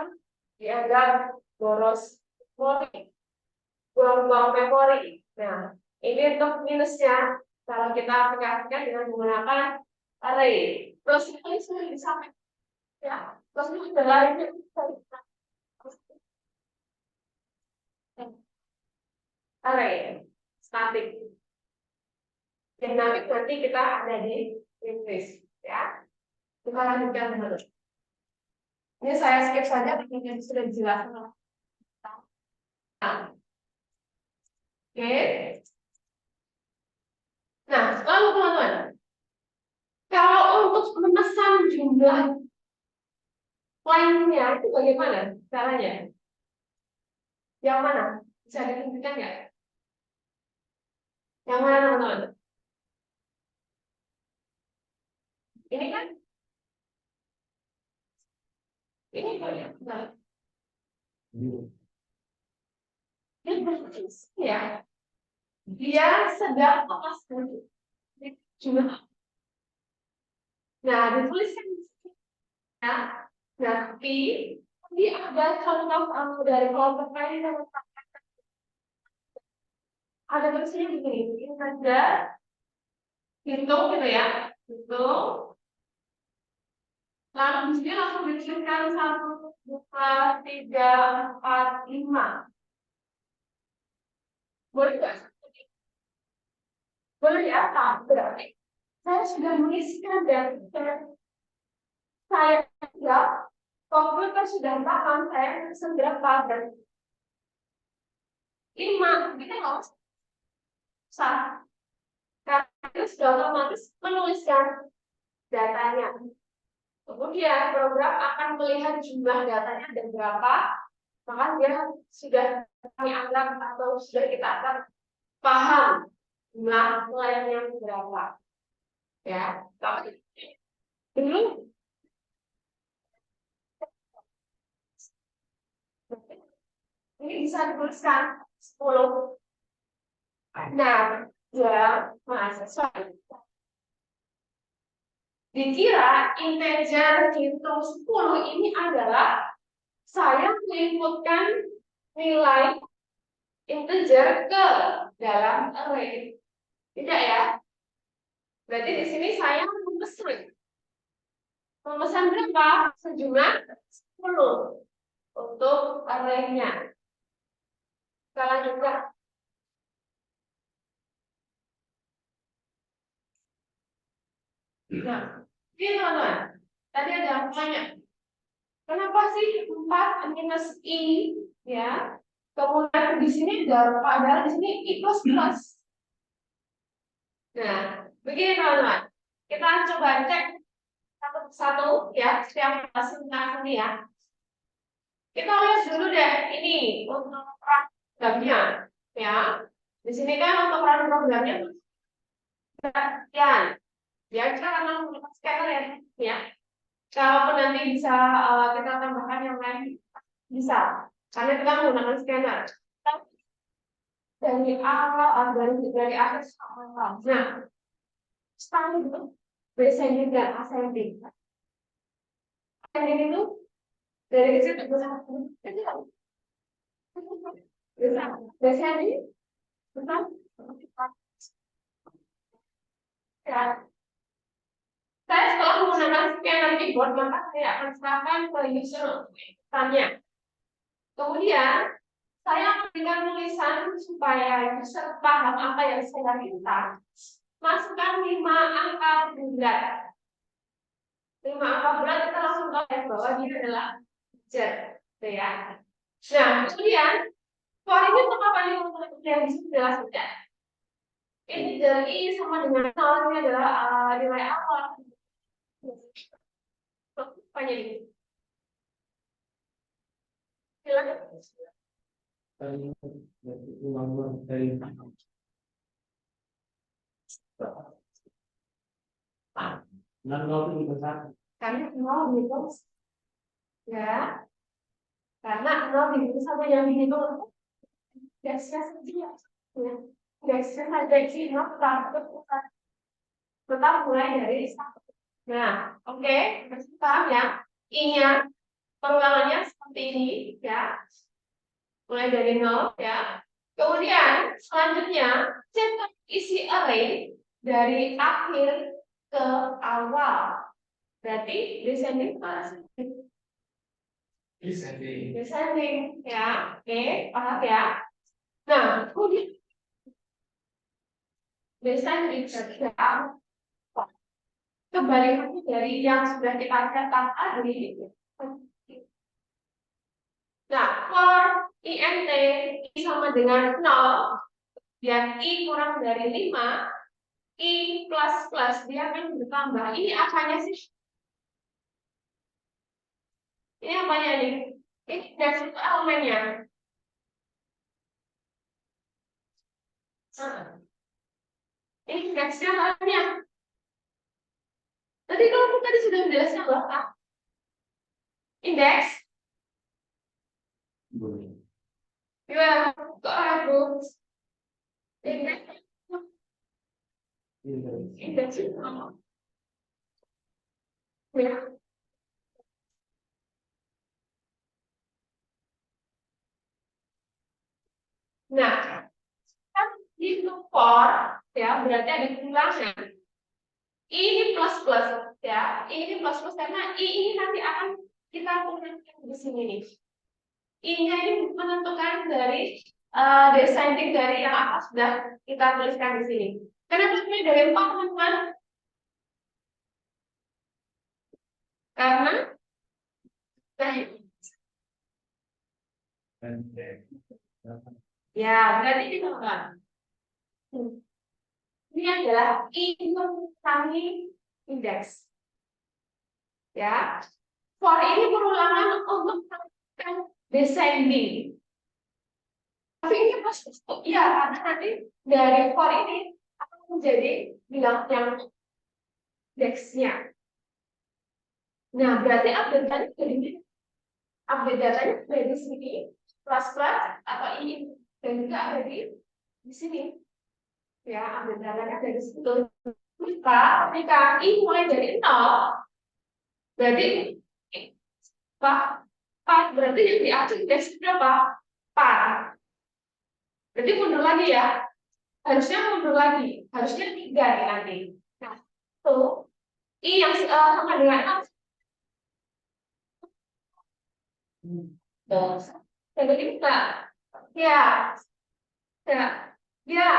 [SPEAKER 4] dianggap boros memori, buang-buang memori. Nah, ini untuk minusnya kalau kita aplikasikan dengan menggunakan array. Terus ini sudah disampaikan, ya. Terus ini adalah ini array statik. Dinamik nanti kita ada di Inggris, ya. Kita lanjutkan dulu. Ini saya skip saja, ini sudah dijelaskan. Oke. Nah, lalu teman-teman, kalau untuk memesan jumlah lainnya itu bagaimana caranya? Yang mana? Bisa ditunjukkan nggak? Yang mana teman-teman? Ini kan? Ini banyak. Nah. Ya, dia sedang memasang jumlah. Nah, dituliskan ya. Nah, tapi ada contoh dari kelompok lain yang ada tulisannya begini. Ini ada hitung gitu ya, hitung Lalu di sini langsung dituliskan 1, 2, 3, 4, 5. Boleh nggak? Boleh ya, tak berarti saya sudah menuliskan dan saya ya komputer sudah paham saya seberapa dan 5 gitu loh. Sah. Karena itu sudah otomatis menuliskan datanya. Kemudian program akan melihat jumlah datanya ada berapa, maka dia sudah kami anggap atau sudah kita anggap paham jumlah nilainya berapa. Ya, dulu ini bisa dituliskan 10. Nah, ya mahasiswa dikira integer hitung 10 ini adalah saya menginputkan nilai integer ke dalam array. Tidak ya? Berarti di sini saya memesan. Memesan berapa? Sejumlah 10 untuk array-nya. Kita lanjutkan. Nah, ini teman-teman. Tadi ada yang tanya, kenapa sih 4 minus I ya? Kemudian di sini ada padahal di sini I plus plus. Nah, begini teman-teman. Kita coba cek satu persatu ya, setiap masing-masing ini ya. Kita lihat dulu deh ini untuk programnya ya. Di sini kan untuk programnya sekian. Ya, kita akan menggunakan scanner ya. Kalaupun nanti bisa kita tambahkan yang lain bisa. Karena kita menggunakan scanner. Dari awal dari akhir sampai awal. Nah, standar itu descending dan ascending. Ascending itu dari kecil ke besar. Besar. Descending besar. Ya. Saya setelah menggunakan scanner keyboard, maka saya akan serahkan ke user untuk tanya. Kemudian, saya memberikan tulisan supaya user paham apa yang saya minta. Masukkan 5 angka bulat. 5 angka bulat kita langsung tahu bahwa dia adalah integer, ya. Nah, kemudian for ini untuk apa nih untuk yang bisa jelas tidak? Ini dari I sama dengan 0 ini adalah nilai awal. Apa jadi? Silakan. Karena 0 gitu, ya. Karena 0 gitu sama yang dihitung gasnya saja, ya. Gasnya saja sih, tetap mulai dari 1. Nah, oke, paham ya? I-nya perulangannya seperti ini, ya. Mulai dari 0, ya. Kemudian selanjutnya cetak isi array dari akhir ke awal. Berarti descending ke ascending. Descending, ya. Oke, paham ya? Nah, kemudian descending ke kebalikan dari yang sudah kita catat tadi. Nah, for INT I sama dengan 0 dan I kurang dari 5, I plus plus dia akan bertambah. Ini apanya sih? Ini apanya nih? Ini dari elemennya. Ini indeksnya apanya? Tadi kalau tadi sudah menjelaskan bahwa indeks. Gimana? Kok aku? Indeks. Indeks itu apa? Ya. Nah, kan itu for ya berarti ada pengulangan. ini plus plus ya, ini plus plus karena I ini nanti akan kita gunakan di sini nih. I-nya ini menentukan dari descending dari yang atas sudah kita tuliskan di sini. Kenapa ini dari 4 teman-teman? Karena ya berarti ini teman-teman. Ini adalah incoming index. Ya, for ini perulangan untuk melakukan descending. Tapi ini pas ya karena nanti dari for ini akan menjadi bilang yang indexnya. Nah, berarti update datanya dari ini. Update datanya dari sini plus plus atau ini dan juga ada di sini. Ya, update datanya dari situ. Ketika I mulai dari 0, berarti berarti yang diatur indeks berapa? 4. Berarti mundur lagi ya. Harusnya mundur lagi. Harusnya 3 nih nanti. Nah, tuh I yang sama dengan 0. Jadi kita ya. Ya. Ya.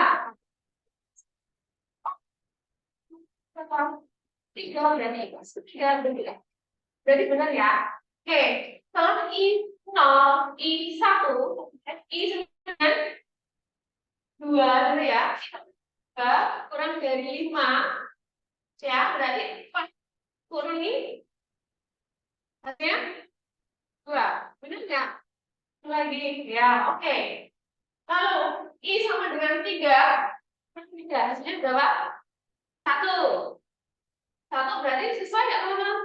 [SPEAKER 4] 3 berarti 3 berbeda. Berarti benar ya. Oke, kalau I0, I1, I9, 2 dulu ya. 2 kurang dari 5. Ya, berarti 4 kurang ini hasilnya 2. Benar nggak? Lagi ya, oke. Lalu I sama dengan 3. 3 hasilnya berapa? 1. 1 berarti sesuai nggak teman-teman?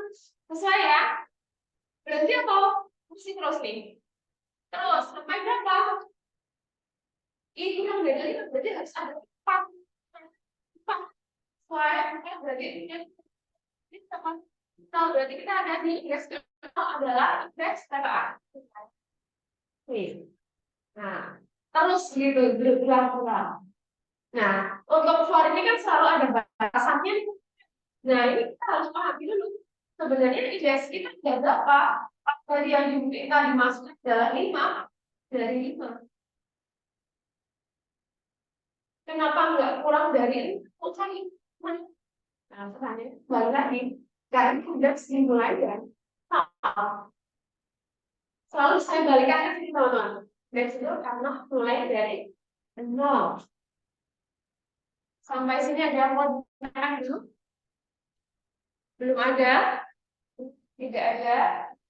[SPEAKER 4] Sesuai ya. Berarti apa? Mesti terus nih. Terus sampai berapa? I kurang dari 5 berarti harus ada 4. 4. Sesuai 4 berarti ini sama. Nah, berarti kita ada di indeks adalah indeks berapa? Nih. Nah, terus gitu berulang-ulang. Nah, untuk for ini kan selalu ada batasannya. Nah, ini kita harus pahami dulu. Sebenarnya indeks kita ada berapa? Dari yang kita dimasukkan adalah 5 dari 5. Kenapa enggak kurang dari 4 kali? Nah, pertanyaan balik lagi. Karena indeks dimulai dari 0. Selalu saya balikan ke sini teman-teman. Indeks itu karena mulai dari 0. Sampai sini ada yang mau ditanyakan dulu? Belum ada? Tidak ada.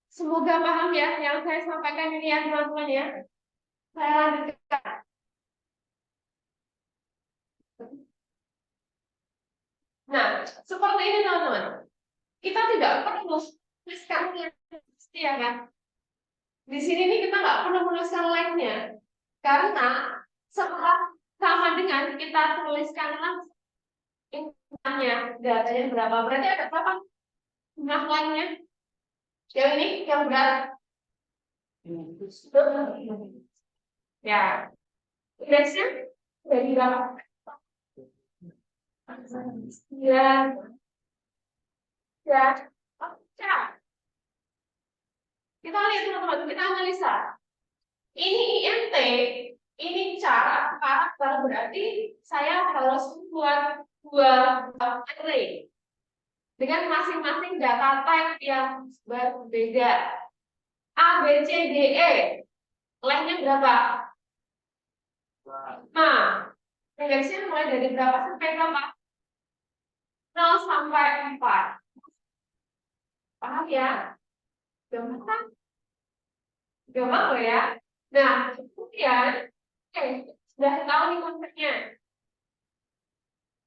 [SPEAKER 4] Semoga paham ya yang saya sampaikan ini ya teman-teman ya. Saya lanjutkan. Nah, seperti ini teman-teman. Kita tidak perlu menuliskan pasti ya kan. Di sini nih kita nggak perlu menuliskan line-nya. Karena setelah sama dengan kita tuliskan langsung inputnya, datanya berapa. Berarti ada berapa jumlah line-nya? Yang ini yang berat. Ya. Indeksnya dari berapa? 9. Ya. Kita lihat teman-teman, kita analisa. Ini INT, ini karakter berarti saya harus membuat 2 array dengan masing-masing data type yang berbeda. A, B, C, D, E. Lengthnya berapa? Nah, indeksnya mulai dari berapa sampai berapa? 0 sampai 4. Paham ya? Gampang? Gampang ya? Nah, kemudian, sudah tahu nih konsepnya.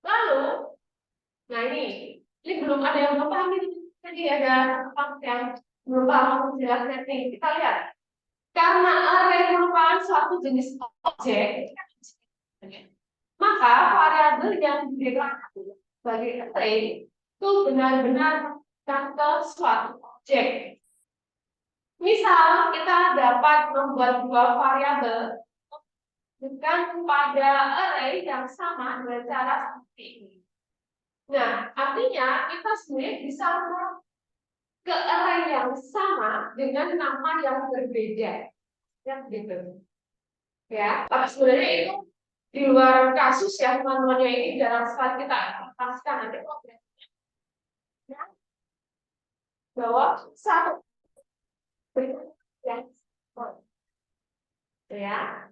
[SPEAKER 4] Lalu, nah ini belum ada yang belum paham ini. Tadi ada yang belum paham menjelaskan nih. Kita lihat. Karena array merupakan suatu jenis objek, maka variabel yang dideklarasikan sebagai array itu benar-benar ke suatu objek. Misal kita dapat membuat 2 variabel dengan pada array yang sama dengan cara seperti ini. Nah, artinya kita sebenarnya bisa ke array yang sama dengan nama yang berbeda. Ya, gitu. Ya, tapi sebenarnya itu di luar kasus ya teman-teman, ini dalam slide kita paskan nanti ya, bahwa satu yang ya.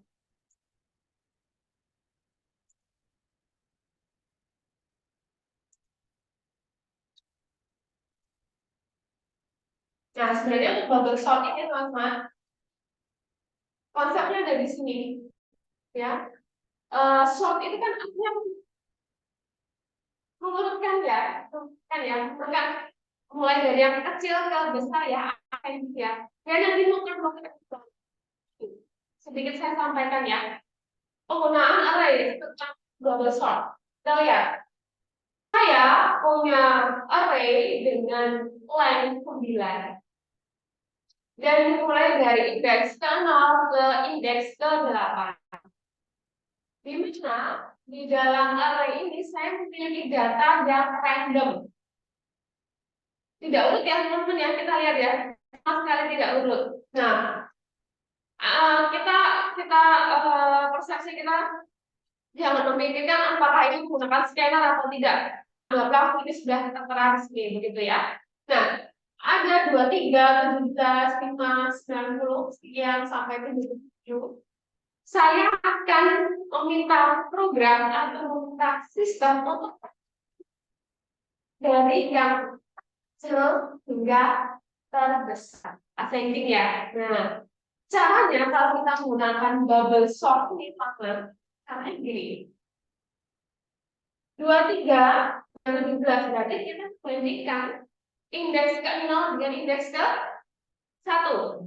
[SPEAKER 4] Nah, sebenarnya untuk bubble sort ini teman-teman, konsepnya ada di sini ya. Sort itu kan artinya mengurutkan ya, bukan mulai dari yang kecil ke besar ya, ya. Ya nanti mungkin sedikit saya sampaikan ya. Penggunaan array tentang bubble sort. Kita lihat, saya punya array dengan length 9 dan dimulai dari indeks ke 0 ke indeks ke 8. Di mana di dalam array ini saya memiliki data yang random. Tidak urut ya teman-teman ya, kita lihat ya, sama sekali tidak urut. Nah, kita persepsi kita jangan memikirkan apakah ini menggunakan scanner atau tidak. Anggaplah ini sudah tertera resmi begitu ya. Nah, ada 23, 17, 5, 90 sekian sampai 77. Saya akan meminta program atau meminta sistem untuk dari yang kecil hingga terbesar. Ascending ya. Nah, caranya kalau kita menggunakan bubble sort ini teman, caranya gini. 23 dan 17 berarti kita bandingkan indeks ke 0 dengan indeks ke 1.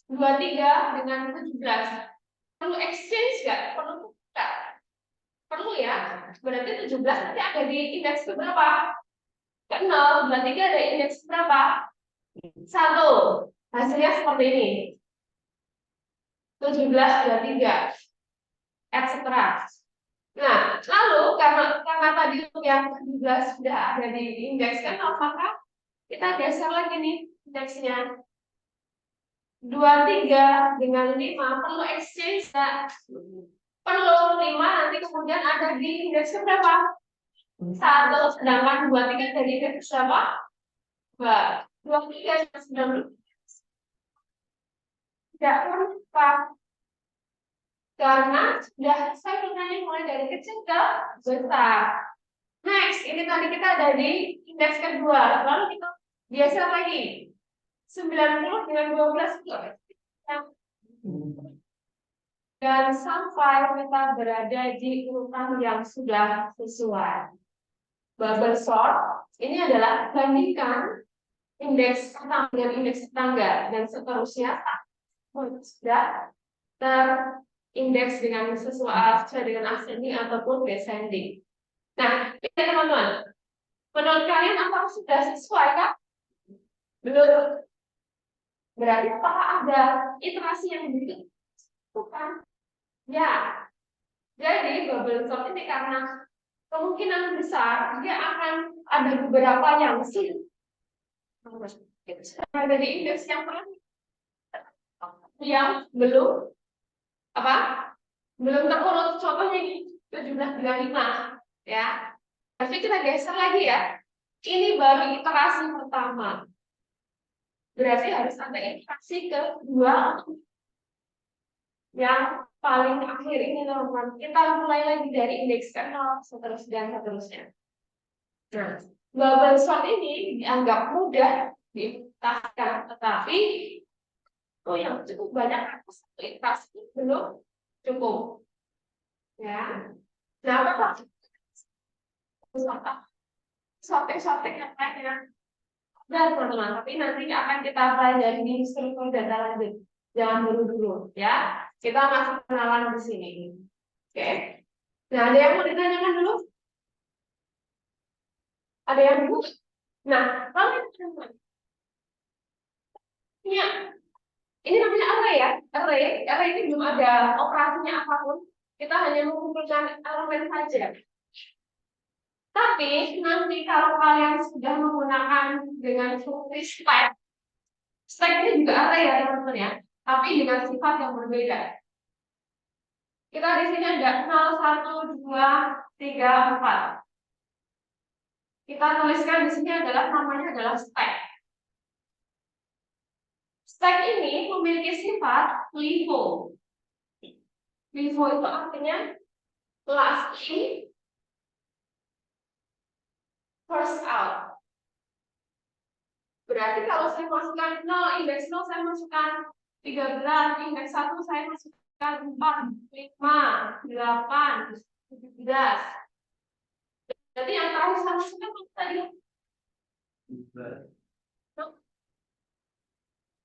[SPEAKER 4] 23 dengan 17. Perlu exchange nggak? Perlu nggak? Perlu ya. Berarti 17 nanti ada di indeks ke berapa? Ke 0. 23 ada indeks berapa? 1. Hasilnya seperti ini. 17, 23, etc. Nah, lalu karena tadi yang 17 sudah ada di indeks kan, maka kita geser lagi nih indeksnya. 23 dengan 5 perlu exchange nggak? Perlu. 5 nanti kemudian ada di indeks berapa? 1, sedangkan 23 dari indeks berapa? 2. 23 sudah tidak perlu karena sudah saya bertanya mulai dari kecil ke besar. Next, ini tadi kita ada di indeks kedua, lalu kita geser lagi 90 dengan 12 dan sampai kita berada di urutan yang sudah sesuai. Bubble sort ini adalah bandingkan indeks tetangga dengan indeks tetangga dan seterusnya sudah terindeks dengan sesuai dengan ascending ataupun descending. Nah, ini teman-teman, menurut kalian apakah sudah sesuai kan? Belum. Berarti apakah ada iterasi yang begitu? Bukan. Ya. Jadi bubble sort ini karena kemungkinan besar dia akan ada beberapa yang ada di indeks yang belum belum terurut. Contohnya ini 17,5 ya. Tapi kita geser lagi ya. Ini baru iterasi pertama. Berarti harus ada iterasi kedua yang paling akhir ini teman-teman. Kita mulai lagi dari indeks ke 0 seterusnya dan seterusnya. Nah, bubble sort ini dianggap mudah dipecahkan, tetapi yang cukup banyak satu iterasi belum cukup. Ya. Nah, apa sorting yang lainnya. Dan teman-teman, tapi nanti akan kita pelajari di struktur data lanjut. Jangan buru-buru, ya. Kita masih kenalan di sini. Oke. Nah, ada yang mau ditanyakan dulu? Ada yang dulu? Nah, kalau teman-teman, ya, ini namanya array ya. Array ini belum ada operasinya apapun. Kita hanya mengumpulkan elemen saja. Tapi nanti kalau kalian sudah menggunakan dengan fungsi stack, stack ini juga array ya teman-teman ya, tapi dengan sifat yang berbeda. Kita di sini ada 0, 1, 2, 3, 4. Kita tuliskan di sini adalah namanya adalah stack. Stack ini memiliki sifat LIFO. LIFO itu artinya last in, first out. Berarti kalau saya masukkan 0, indeks 0 saya masukkan 13, indeks 1 saya masukkan 4, 5, 8, 17. Jadi yang terakhir saya masukkan apa tadi?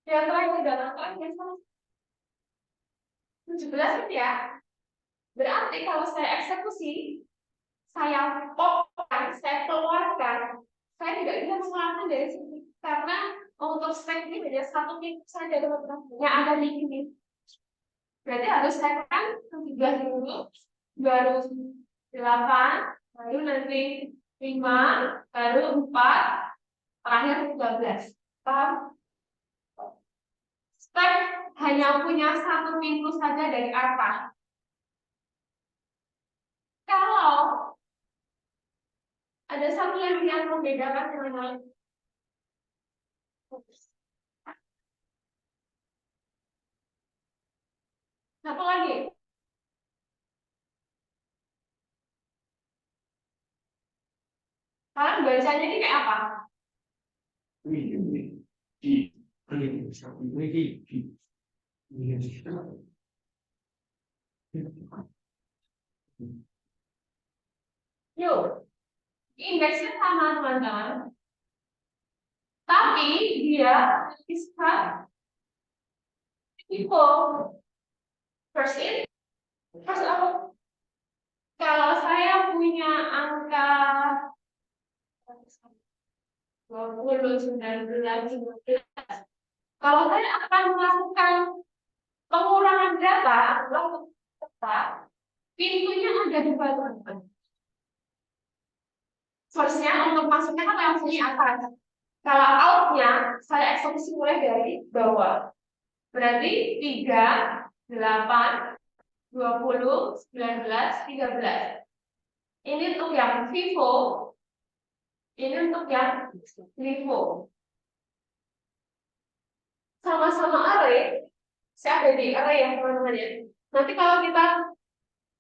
[SPEAKER 4] Yang terakhir dan terakhir 17 kan ya. Berarti kalau saya eksekusi, saya popkan, saya keluarkan, saya tidak bisa mengeluarkan dari sini karena untuk stack ini hanya satu pintu saja teman-teman, yang ada di sini. Berarti harus saya kan 17 dulu, baru 8, baru nanti 5, baru 4, terakhir 13. Paham? Stack hanya punya satu pintu saja dari atas. Kalau ada satu lagi yang membedakan dengan lain. Satu lagi. Kalian bacanya ini kayak apa? Yuk, indeksnya sama teman-teman. Tapi dia bisa equal first in, first out. Kalau saya punya angka 20, 19, 15, kalau saya akan melakukan pengurangan data adalah tetap pintunya ada di bawah. Source-nya untuk masuknya kan langsung di atas. Kalau out-nya saya eksekusi mulai dari bawah. Berarti 3, 8, 20, 19, 13. Ini untuk yang FIFO. Ini untuk yang LIFO. Sama-sama array. Saya ada di array ya teman-teman ya. Nanti kalau kita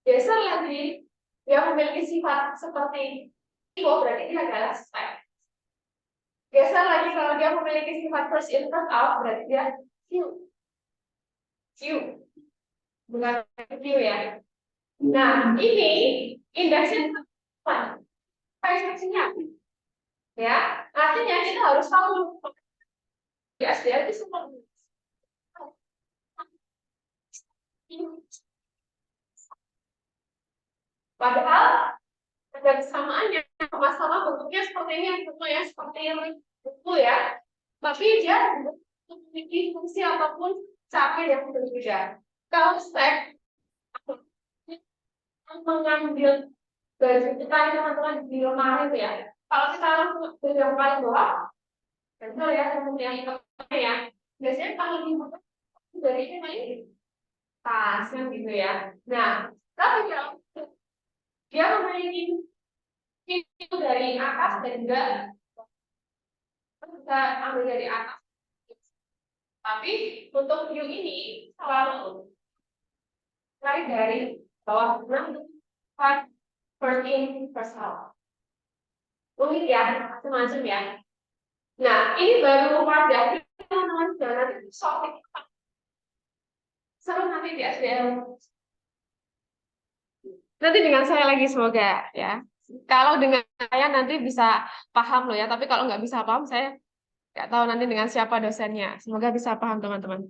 [SPEAKER 4] geser lagi, dia memiliki sifat seperti LIFO, berarti dia adalah stack. Geser lagi kalau dia memiliki sifat first in first out, berarti dia queue. Queue. Bukan queue ya. Nah, ini indeksnya apa? Indeksnya. Ya, artinya kita harus tahu di SDR itu semua. Padahal ada kesamaannya, sama-sama bentuknya seperti ini, bentuknya seperti ini, buku ya. Tapi dia memiliki fungsi ataupun cara yang berbeda. Kalau stack mengambil baju kita teman-teman di lemari itu ya. Kalau kita langsung yang paling bawah, betul ya, yang itu ya. Biasanya kalau di dari ini tasnya gitu ya. Nah, tapi kalau dia memiliki pintu dari atas dan juga kita ambil dari atas. Tapi untuk view ini selalu mulai dari bawah first in, first out. Unik ya, macam-macam ya. Nah, ini baru pada teman-teman nanti shopping. Seru nanti di SDL. Nanti dengan saya lagi semoga ya. Kalau dengan saya nanti bisa paham loh ya, tapi kalau nggak bisa paham saya nggak tahu nanti dengan siapa dosennya. Semoga bisa paham teman-teman.